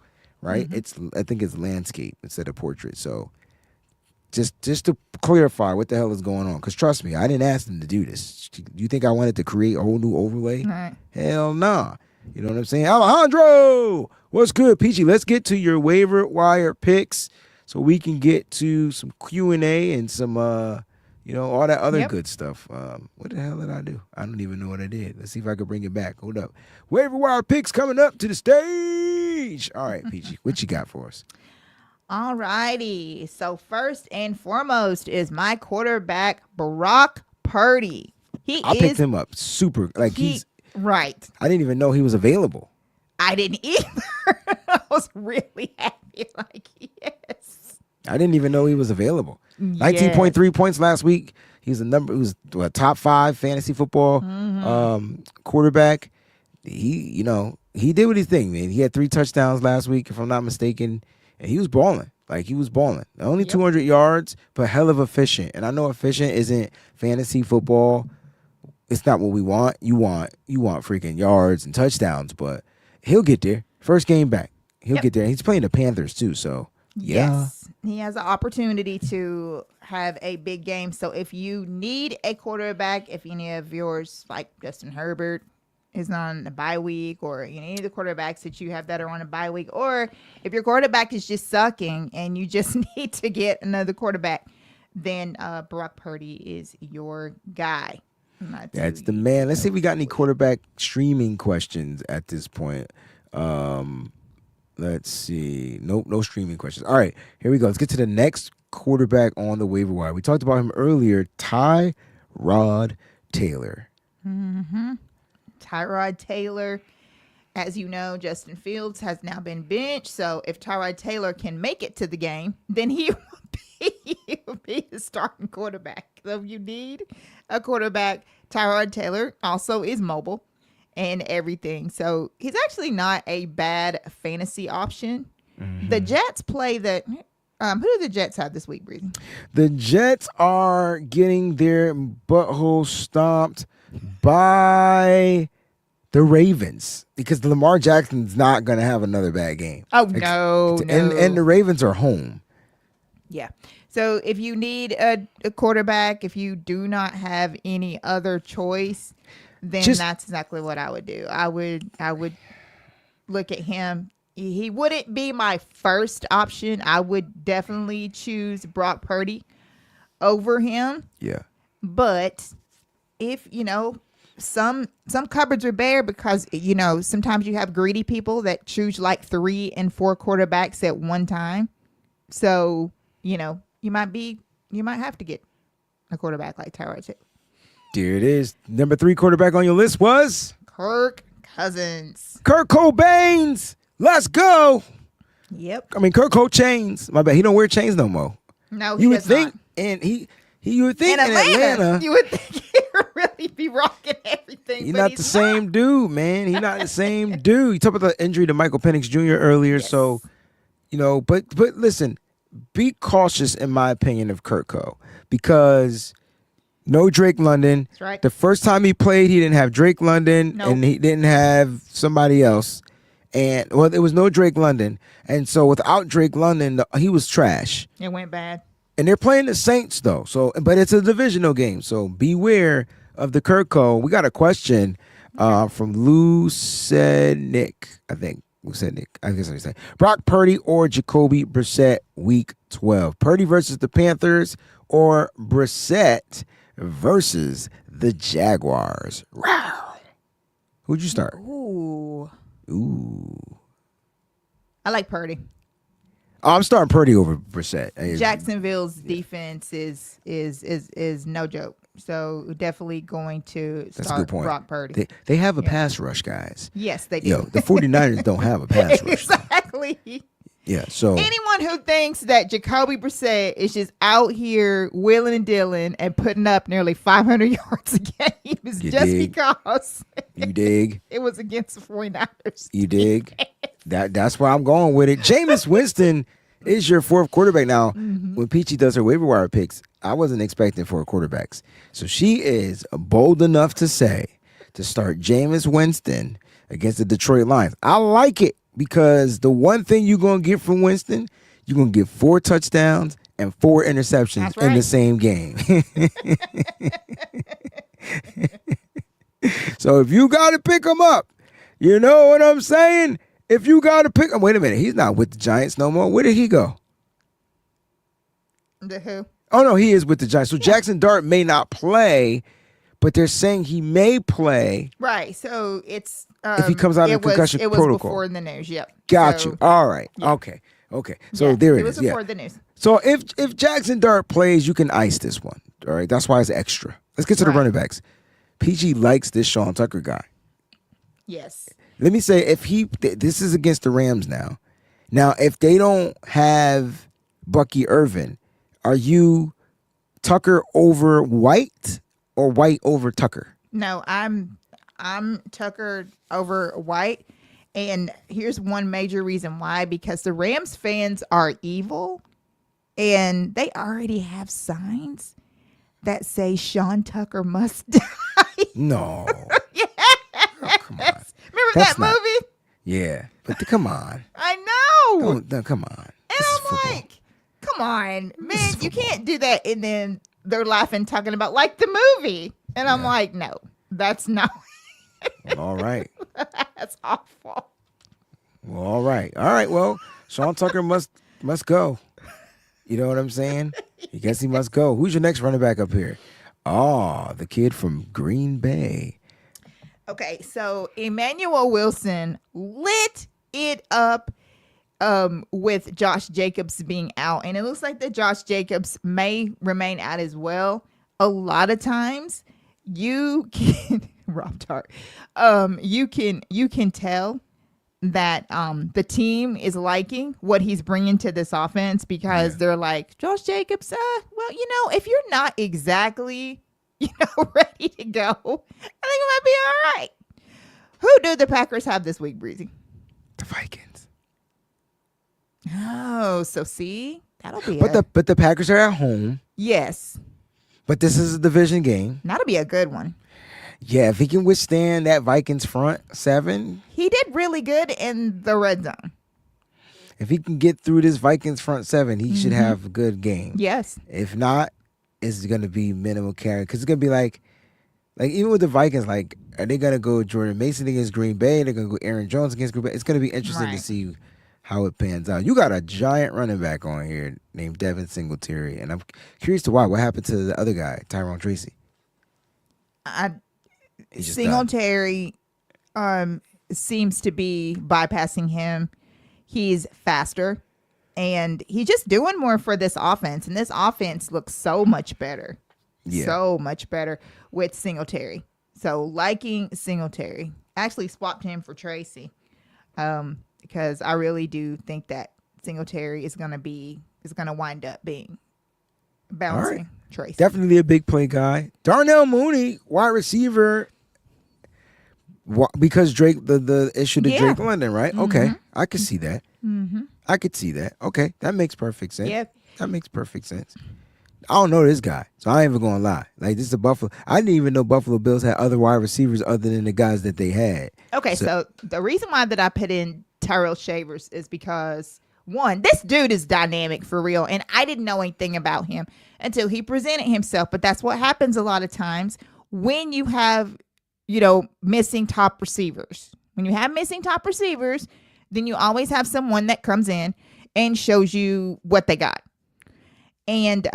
right? I think it's landscape instead of portrait. So just to clarify what the hell is going on, because trust me, I didn't ask them to do this. Do you think I wanted to create a whole new overlay? Right. Hell nah. You know what I'm saying? Alejandro, what's good, Peachy? Let's get to your waiver wire picks so we can get to some Q&A and some, all that other good stuff. What the hell did I do? I don't even know what I did. Let's see if I can bring it back. Hold up. Waiver wire picks coming up to the stage. All right, Peachy, what you got for us? All righty. So first and foremost is my quarterback, Brock Purdy. I picked him up super. He's right. I didn't even know he was available. I didn't either. I was really happy. Yes. I didn't even know he was available. 19.3 points last week. He was a top 5 fantasy football quarterback. He did what he thing, man. He had 3 touchdowns last week, if I'm not mistaken, and he was balling. Only 200 yards, but hell of efficient. And I know efficient isn't fantasy football. It's not what we want. You want freaking yards and touchdowns, but he'll get there. First game back, he'll get there. He's playing the Panthers too, so yeah. Yes, he has an opportunity to have a big game. So if you need a quarterback, if any of yours, like Justin Herbert, is on a bye week, or any of the quarterbacks that you have that are on a bye week, or if your quarterback is just sucking and you just need to get another quarterback, then Brock Purdy is your guy. That's the man. Let's see if we got any quarterback streaming questions at this point. Let's see. Nope, no streaming questions. All right, here we go. Let's get to the next quarterback on the waiver wire. We talked about him earlier, Tyrod Taylor. Tyrod Taylor, as you know, Justin Fields has now been benched. So if Tyrod Taylor can make it to the game, then he will be the starting quarterback. So if you need a quarterback, Tyrod Taylor also is mobile and everything. So he's actually not a bad fantasy option. The Jets play the who do the Jets have this week, Breezy? The Jets are getting their butthole stomped by the Ravens because Lamar Jackson's not going to have another bad game. Oh, no. And the Ravens are home. Yeah. So if you need a quarterback, if you do not have any other choice, then that's exactly what I would do. I would look at him. He wouldn't be my first option. I would definitely choose Brock Purdy over him. Yeah. But if, some cupboards are bare because, sometimes you have greedy people that choose like 3 and 4 quarterbacks at one time. So, you might have to get a quarterback like Tyrod Taylor. There it is. Number 3 quarterback on your list was? Kirk Cousins. Kurt Cobain's. Let's go. Yep. I mean, Kurt Cobain's. My bad. He don't wear chains no more. No, you would does think, not. And you would think in Atlanta, you would think he would really be rocking everything. He's not the same dude, man. He's not the same dude. You talked about the injury to Michael Penix Jr. earlier, so but listen, be cautious in my opinion of Kurt Co, because No Drake London. That's right. The first time he played, he didn't have Drake London, Nope. and he didn't have somebody else. And well, there was no Drake London, and so without Drake London, he was trash. It went bad. And they're playing the Saints though, so but it's a divisional game, so beware of the Kirko. We got a question from Lou said Nick, I think. Lou said Nick. I guess I said Brock Purdy or Jacoby Brissett week 12. Purdy versus the Panthers or Brissett versus the Jaguars. Wow. Who'd you start? Ooh. I like Purdy. Oh, I'm starting Purdy over Brissett. Jacksonville's defense is no joke. So definitely going to That's a start good point. Brock Purdy. They have a pass rush, guys. Yes, they do. Yo, the 49ers don't have a pass rush. Exactly. Yeah, so Anyone who thinks that Jacoby Brissett is just out here wheeling and dealing and putting up nearly 500 yards a game is You just dig? because you dig? it was against the 49ers. You dig? That's where I'm going with it. Jameis Winston is your fourth quarterback. Now, when Peachy does her waiver wire picks, I wasn't expecting four quarterbacks. So she is bold enough to say to start Jameis Winston against the Detroit Lions. I like it because the one thing you're going to get from Winston, you're going to get 4 touchdowns and 4 interceptions That's in the right. same game. So if you got to pick him up, you know what I'm saying? If you got to pick him, wait a minute, he's not with the Giants no more. Where did he go? The who? Oh, no, he is with the Giants. So Jackson Dart may not play, but they're saying he may play. Right. So it's If he comes out of the concussion it was protocol. before the news. Yep. Got So, you. All right. yeah. Okay. So yeah, there it it was is. Yeah. before the news. So if Jackson Dart plays, you can ice this one. All right. That's why it's extra. Let's get to the Right. running backs. PG likes this Sean Tucker guy. Yes. Let me say, this is against the Rams now. Now, if they don't have Bucky Irvin, are you Tucker over White or White over Tucker? No, I'm Tucker over White. And here's one major reason why, because the Rams fans are evil and they already have signs that say Sean Tucker must die. No. Yes. Oh, come on. Remember That's that not- movie? Yeah, but come on. I know. No, come on. And This is I'm football. like, come on, man, is you football. can't do that. And then they're laughing, talking about like the movie. And I'm like, no, that's not, Well, all right. that's awful. Well, all right. All right. Well, Sean Tucker must go. You know what I'm saying? I guess he must go. Who's your next running back up here? Oh, the kid from Green Bay. Okay, so Emmanuel Wilson lit it up with Josh Jacobs being out. And it looks like that Josh Jacobs may remain out as well. A lot of times you can Rob Tart, you can tell that the team is liking what he's bringing to this offense because they're like, Josh Jacobs, well, if you're not exactly ready to go, I think it might be all right. Who do the Packers have this week, Breezy? The Vikings. Oh, so see, that'll be But the Packers are at home. yes, But this is a division game. that'll be a good one. Yeah, if he can withstand that Vikings front seven, He did really good in the red zone. if he can get through this Vikings front seven, he should have a good game. Yes. If not, it's going to be minimal carry. Because it's going to be like even with the Vikings, like, are they going to go Jordan Mason against Green Bay? They're going to go Aaron Jones against Green Bay. It's going to be interesting to Right. see how it pans out. You got a giant running back on here named Devin Singletary. And I'm curious to why. What happened to the other guy, Tyrone Tracy? He's just done. Singletary seems to be bypassing him. He's faster and he's just doing more for this offense. And this offense looks so much better. Yeah. So much better with Singletary. So liking Singletary. Actually swapped him for Tracy. Because I really do think that Singletary is gonna wind up being bouncing right. Tracy. Definitely a big play guy. Darnell Mooney, wide receiver. Because Drake, the issue to Yeah. Drake London, right? Okay, I could see that. I could see that. Okay, that makes perfect sense. Yep. That makes perfect sense. I don't know this guy, so I ain't even gonna lie. Like, this is a Buffalo. I didn't even know Buffalo Bills had other wide receivers other than the guys that they had. Okay, so the reason why that I put in Tyrell Shavers is because one, this dude is dynamic for real, and I didn't know anything about him until he presented himself. But that's what happens a lot of times when you have, missing top receivers. When you have missing top receivers, then you always have someone that comes in and shows you what they got. And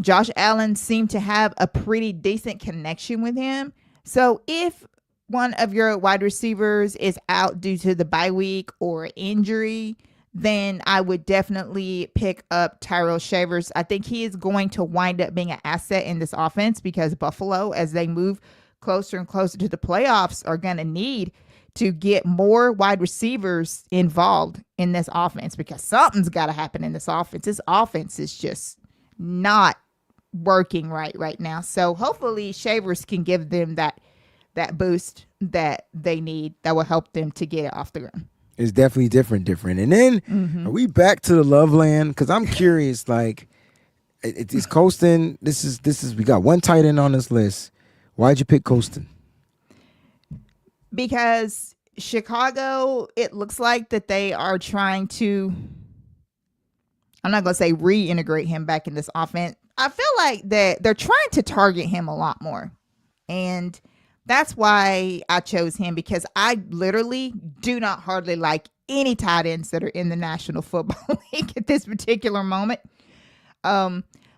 Josh Allen seemed to have a pretty decent connection with him. So if one of your wide receivers is out due to the bye week or injury, then I would definitely pick up Tyrell Shavers. I think he is going to wind up being an asset in this offense because Buffalo, as they move closer and closer to the playoffs, are going to need to get more wide receivers involved in this offense because something's got to happen in this offense. This offense is just not working right now. So hopefully Shavers can give them that boost that they need that will help them to get it off the ground. It's definitely different. And then are we back to the love land? Because I'm curious, like, it's Colston. This is we got one tight end on this list. Why'd you pick Colston? Because Chicago, it looks like that they are trying to, I'm not going to say reintegrate him back in this offense. I feel like that they're trying to target him a lot more. And that's why I chose him, because I literally do not hardly like any tight ends that are in the National Football League at this particular moment.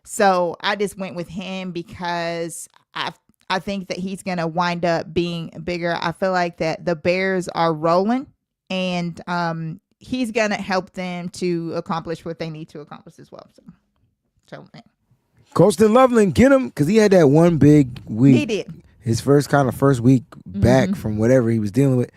So I just went with him because I think that he's going to wind up being bigger. I feel like that the Bears are rolling, and he's going to help them to accomplish what they need to accomplish as well. So Colston Loveland, get him, because he had that one big week. He did. His first week back from whatever he was dealing with,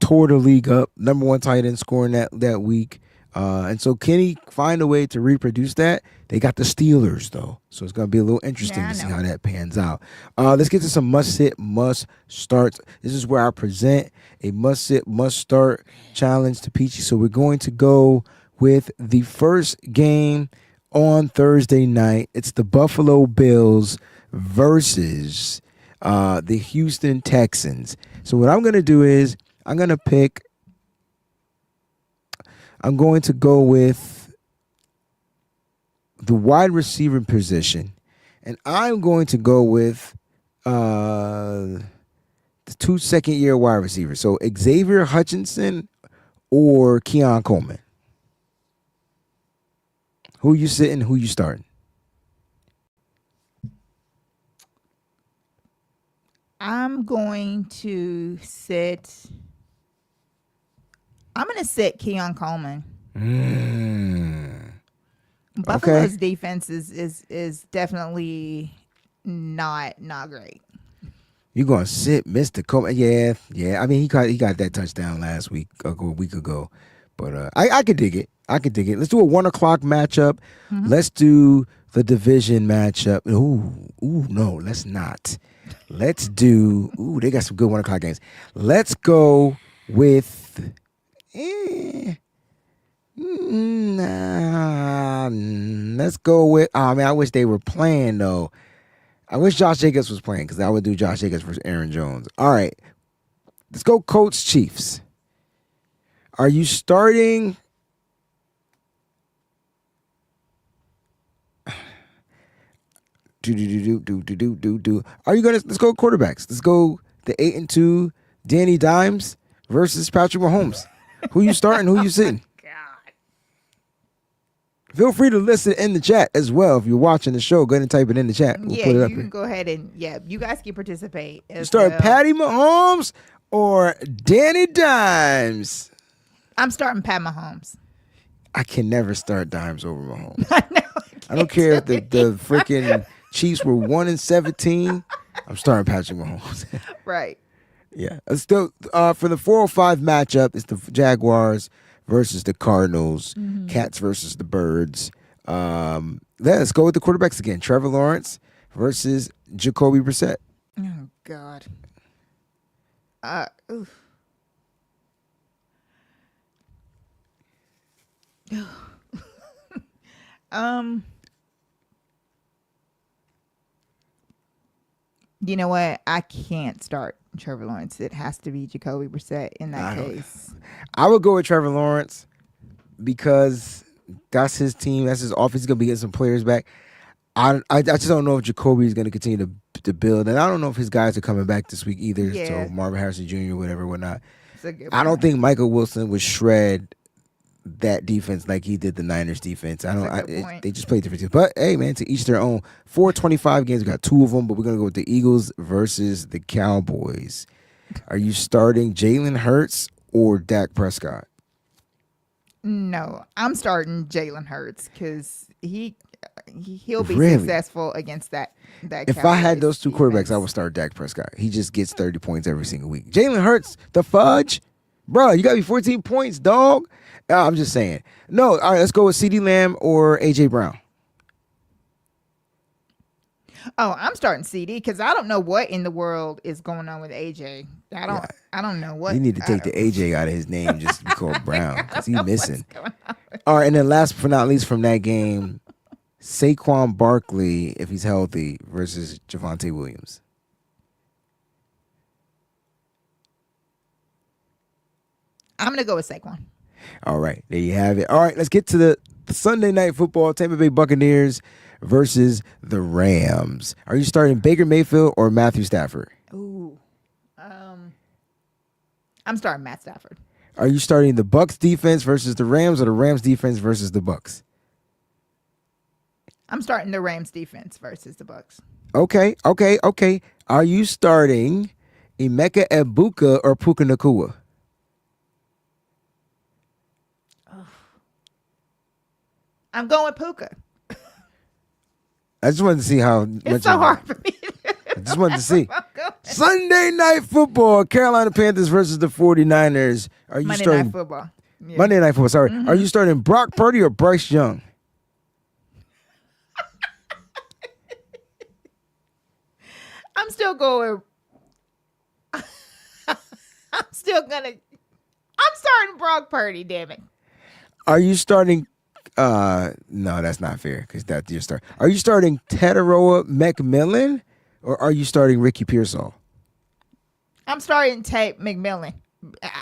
tore the league up. Number one tight end scoring that week. And so can he find a way to reproduce that? They got the Steelers, though. So it's going to be a little interesting to see how that pans out. Let's get to some must-sit, must-starts. This is where I present a must-sit, must-start challenge to Peachy. So we're going to go with the first game on Thursday night. It's the Buffalo Bills versus the Houston Texans. So what I'm going to do is I'm going to go with the wide receiver position, and I'm going to go with the 2 second-year wide receivers. So Xavier Hutchinson or Keon Coleman. Who you sitting? Who you starting? I'm going to sit Keon Coleman. Buffalo's defense is definitely not great. You're gonna sit Mr. Coleman? Yeah. I mean, he got that touchdown last week, a week ago. But I could dig it. Let's do a 1 o'clock matchup. Let's do the division matchup. No, let's not. Let's do. They got some good 1 o'clock games. Let's go with. Let's go with. Oh man, I wish they were playing though. I wish Josh Jacobs was playing, because I would do Josh Jacobs versus Aaron Jones. All right, let's go Colts Chiefs. Are you starting? Are you gonna? Let's go quarterbacks. Let's go the 8-2 Danny Dimes versus Patrick Mahomes. Who you starting? Who you sitting? Feel free to listen in the chat as well. If you're watching the show, go ahead and type it in the chat. We'll put it up you can go ahead and you guys can participate. You start Patty Mahomes or Danny Dimes? I'm starting Pat Mahomes. I can never start Dimes over Mahomes. I know. I don't care if the freaking Chiefs were 1-17. I'm starting Patrick Mahomes. Right. Yeah. Still, for the 405 matchup, it's the Jaguars versus the Cardinals, Cats versus the Birds. Let's go with the quarterbacks again. Trevor Lawrence versus Jacoby Brissett. Oh God. Oof. You know what? I can't start Trevor Lawrence. It has to be Jacoby Brissett in that case. I would go with Trevor Lawrence because that's his team. That's his offense. He's going to be getting some players back. I just don't know if Jacoby is going to continue to build. And I don't know if his guys are coming back this week either. Yeah. So Marvin Harrison Jr., whatnot. It's a good I don't point. think Michael Wilson would shred that defense like he did the Niners defense. That's a good point. They just played different teams. But hey, man, to each their own. 425 games, we got 2 of them, but we're gonna go with the Eagles versus the Cowboys. Are you starting Jalen Hurts or Dak Prescott? No, I'm starting Jalen Hurts because he'll be Really? successful against that. If I had Cowboys those 2 quarterbacks, defense. I would start Dak Prescott. He just gets 30 points every single week. Jalen Hurts, the fudge, bro. You got me 14 points, dog. I'm just saying. No, all right. Let's go with CeeDee Lamb or AJ Brown. Oh, I'm starting CD because I don't know what in the world is going on with AJ. I don't know what. You need to take the AJ out of his name just to be called Brown because he's missing. What's going on. All right, and then last but not least from that game, Saquon Barkley, if he's healthy, versus Javonte Williams. I'm gonna go with Saquon. All right, there you have it. All right, let's get to the Sunday Night Football. Tampa Bay Buccaneers versus the Rams. Are you starting Baker Mayfield or Matthew Stafford? Ooh, I'm starting Matt Stafford. Are you starting the Bucs defense versus the Rams or the Rams defense versus the Bucs? I'm starting the Rams defense versus the Bucks. Okay. Are you starting Emeka Egbuka or Puka Nacua? I'm going with Puka. I just wanted to see how much. It's so hard for me. I just wanted to see. I'm going. Sunday Night Football, Carolina Panthers versus the 49ers. Are you Monday starting Night Football. Yeah. Monday Night Football? Sorry. Are you starting Brock Purdy or Bryce Young? I'm still going. I'm starting Brock Purdy. Damn it. Are you starting? No, that's not fair because that's your start. Are you starting Tetaroa McMillan or are you starting Ricky Pearsall? I'm starting Tate McMillan.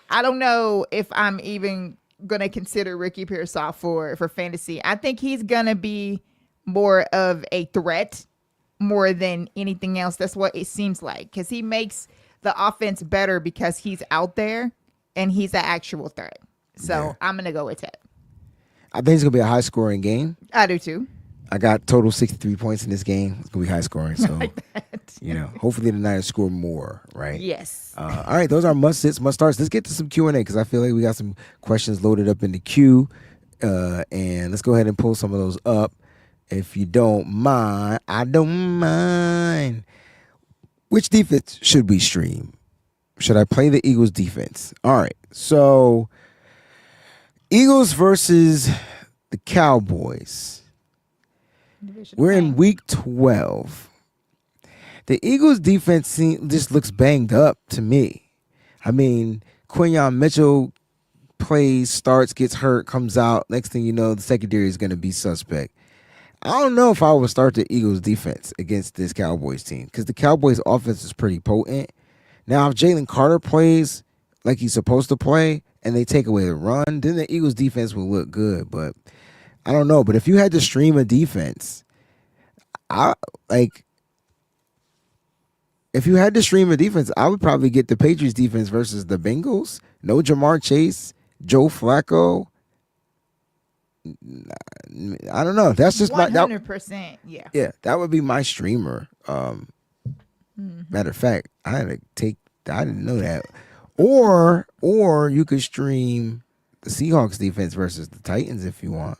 I don't know if I'm even gonna consider Ricky Pearsall for fantasy. I think he's gonna be more of a threat more than anything else. That's what it seems like because he makes the offense better because he's out there and he's an actual threat. So Yeah. I'm gonna go with Ted. I think it's gonna be a high scoring game. I do too. I got total 63 points in this game. It's gonna be high scoring, so hopefully the Niners score more, right? Yes. All right, those are must sits, must starts. Let's get to some Q&A because I feel like we got some questions loaded up in the queue, and let's go ahead and pull some of those up. If you don't mind, I don't mind. Which defense should we stream? Should I play the Eagles defense? All right, so Eagles versus the Cowboys. We're in week 12. The Eagles defense just looks banged up to me. I mean, Quinyon Mitchell plays, starts, gets hurt, comes out. Next thing you know, the secondary is going to be suspect. I don't know if I would start the Eagles defense against this Cowboys team because the Cowboys offense is pretty potent. Now, if Jalen Carter plays like he's supposed to play and they take away the run, then the Eagles defense will look good. But I don't know. But if you had to stream a defense, I would probably get the Patriots defense versus the Bengals. No Jamar Chase, Joe Flacco. I don't know. That's just 100%. Yeah. Yeah, that would be my streamer. Matter of fact, I didn't know that. Or you could stream the Seahawks defense versus the Titans if you want.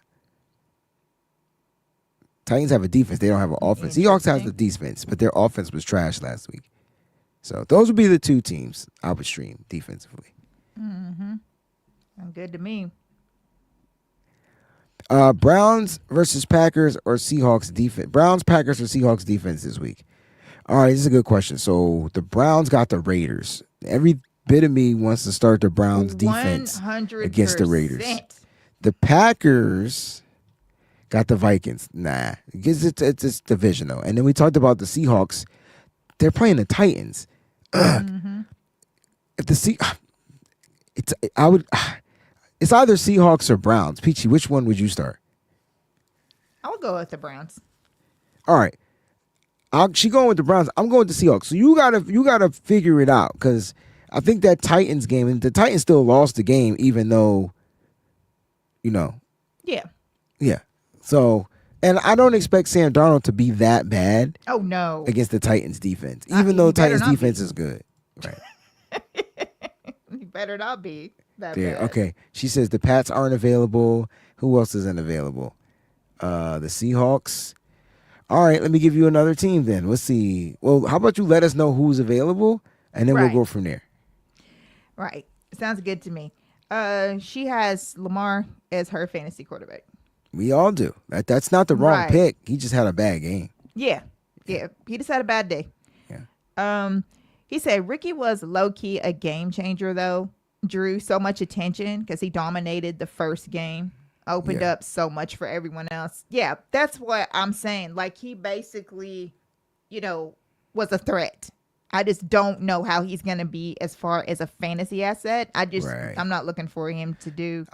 Titans have a defense. They don't have an offense. Seahawks has the defense, but their offense was trash last week. So those would be the two teams I would stream defensively. Good to me. Browns versus Packers or Seahawks defense. Browns, Packers, or Seahawks defense this week. All right, this is a good question. So the Browns got the Raiders. Every bit of me wants to start the Browns defense 100%. against the Raiders. The Packers got the Vikings. Nah, because it's divisional. And then we talked about the Seahawks. they're playing the Titans. If the it's either Seahawks or Browns. Peachy, which one would you start? I would go with the Browns. All right. She going with the Browns. I'm going with the Seahawks. So you gotta figure it out, because I think that Titans game, and the Titans still lost the game, even though, Yeah. yeah. So, and I don't expect Sam Darnold to be that bad Oh no. against the Titans defense, even though he better Titans not defense be. is good. Right. You better not be that There. bad. Okay. She says the Pats aren't available. Who else isn't available? The Seahawks. All right, let me give you another team then. Let's see. Well, how about you let us know who's available, and then Right. we'll go from there. Right. Sounds good to me. She has Lamar as her fantasy quarterback. We all do. That's not the wrong Right. pick. He just had a bad game. Yeah. Yeah. He just had a bad day. Yeah. He said Ricky was low-key a game changer, though. Drew so much attention because he dominated the first game. Opened up so much for everyone else. Yeah, that's what I'm saying. Like, he basically, was a threat. I just don't know how he's going to be as far as a fantasy asset. Right. I'm not looking for him to do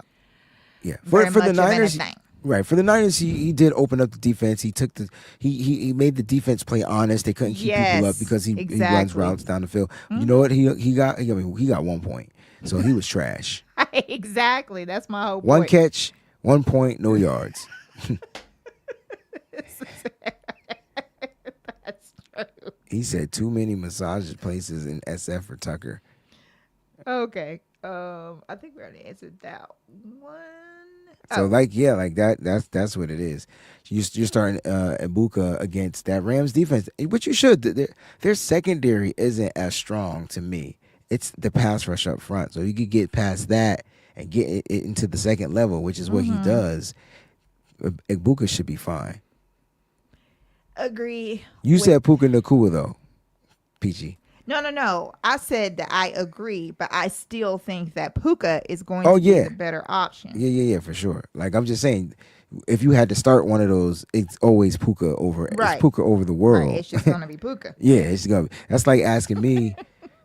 Yeah. very For the much Niners, of anything. right. For the Niners, he did open up the defense. He took he made the defense play honest. They couldn't keep people up because he runs exactly. routes down the field. You know what? He got 1 point. So he was trash. Exactly. That's my whole One point. catch, 1 point, no yards. That's true. He said too many massage places in SF for Tucker. Okay. I think we already answered that one. So that's what it is. You're starting Ibuka against that Rams defense, which you should. Their secondary isn't as strong to me. It's the pass rush up front. So you could get past that and get it into the second level, which is what he does. Ibuka should be fine. Agree. You said Puka Nakua though, Peachy. No. I said that I agree, but I still think that Puka is going Oh, to yeah. be the better option. Yeah, for sure. Like, I'm just saying, if you had to start one of those, it's always Puka over. Right. It's Puka over the world. Right, it's just going to be Puka. Yeah, it's gonna be. That's like asking me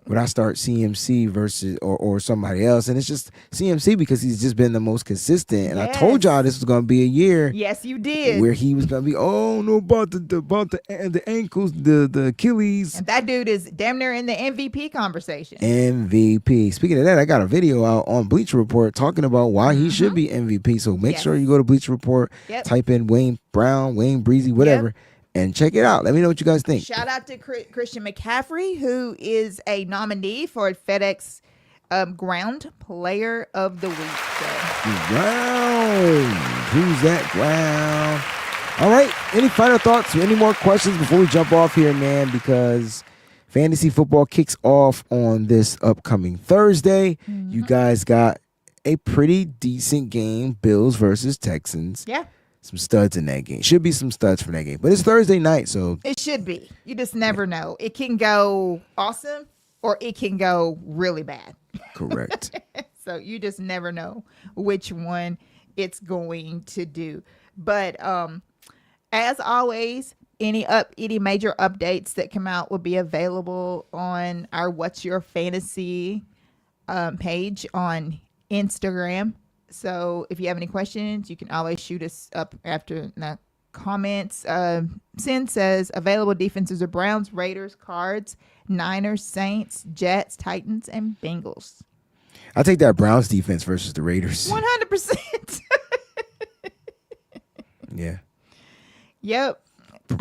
would I start CMC versus or somebody else, and it's just CMC because he's just been the most consistent. And I told y'all this was gonna be a year. Yes, you did. Where he was gonna be. Oh no, about the ankles, the Achilles. And that dude is damn near in the MVP conversation. MVP. Speaking of that, I got a video out on Bleacher Report talking about why he should be MVP. So make sure you go to Bleacher Report, type in Wayne Brown, Wayne Breezy, whatever, and check it out. Let me know what you guys think. Shout out to Christian McCaffrey, who is a nominee for FedEx Ground Player of the Week. So. Ground. Who's that ground? All right. Any final thoughts? Any more questions before we jump off here, man? Because fantasy football kicks off on this upcoming Thursday. You guys got a pretty decent game, Bills versus Texans. Yeah. Some studs in that game. Should be some studs for that game. But it's Thursday night, so. It should be. You just never know. It can go awesome or it can go really bad. Correct. So you just never know which one it's going to do. But as always, any major updates that come out will be available on our What's Your Fantasy page on Instagram. So if you have any questions, you can always shoot us up after the comments. Sin says available defenses are Browns, Raiders, Cards, Niners, Saints, Jets, Titans, and Bengals. I'll take that Browns defense versus the Raiders. 100%. Yeah. Yep.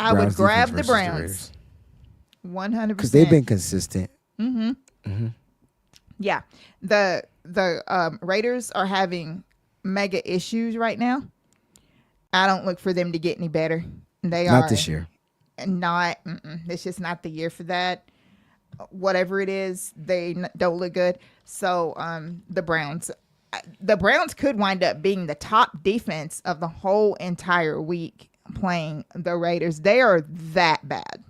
I would Browns grab defense the versus Browns. 100%. Because they've been consistent. Yeah. The Raiders are having mega issues right now. I don't look for them to get any better. They are Not this year. It's just not the year for that. Whatever it is, they don't look good. So the Browns could wind up being the top defense of the whole entire week playing the Raiders. They are that bad.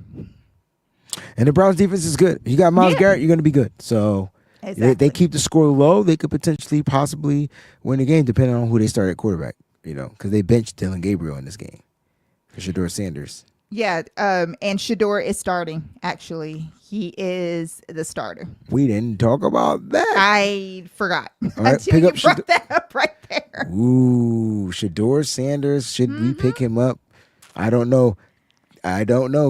And the Browns defense is good. You got Myles Garrett, you're going to be good. So they keep the score low. They could possibly win the game depending on who they start at quarterback, because they benched Dylan Gabriel in this game for Shedeur Sanders. Yeah, and Shador is starting. Actually, he is the starter. We didn't talk about that. I forgot All right, until pick you up brought that up right there. Ooh, Shador Sanders. Should we pick him up? I don't know.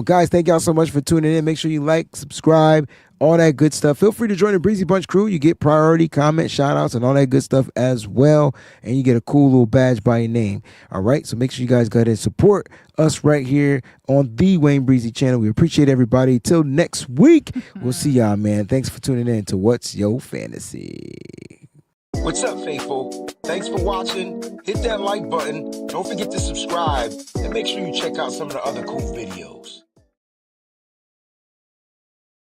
Guys, thank y'all so much for tuning in. Make sure you like, subscribe, all that good stuff. Feel free to join the Breezy Bunch crew. You get priority, comment, shout outs, and all that good stuff as well. And you get a cool little badge by your name. All right. So make sure you guys go ahead and support us right here on the Wayne Breezy channel. We appreciate everybody. Till next week, we'll see y'all, man. Thanks for tuning in to What's Your Fantasy. What's up, faithful? Thanks for watching. Hit that like button. Don't forget to subscribe. And make sure you check out some of the other cool videos.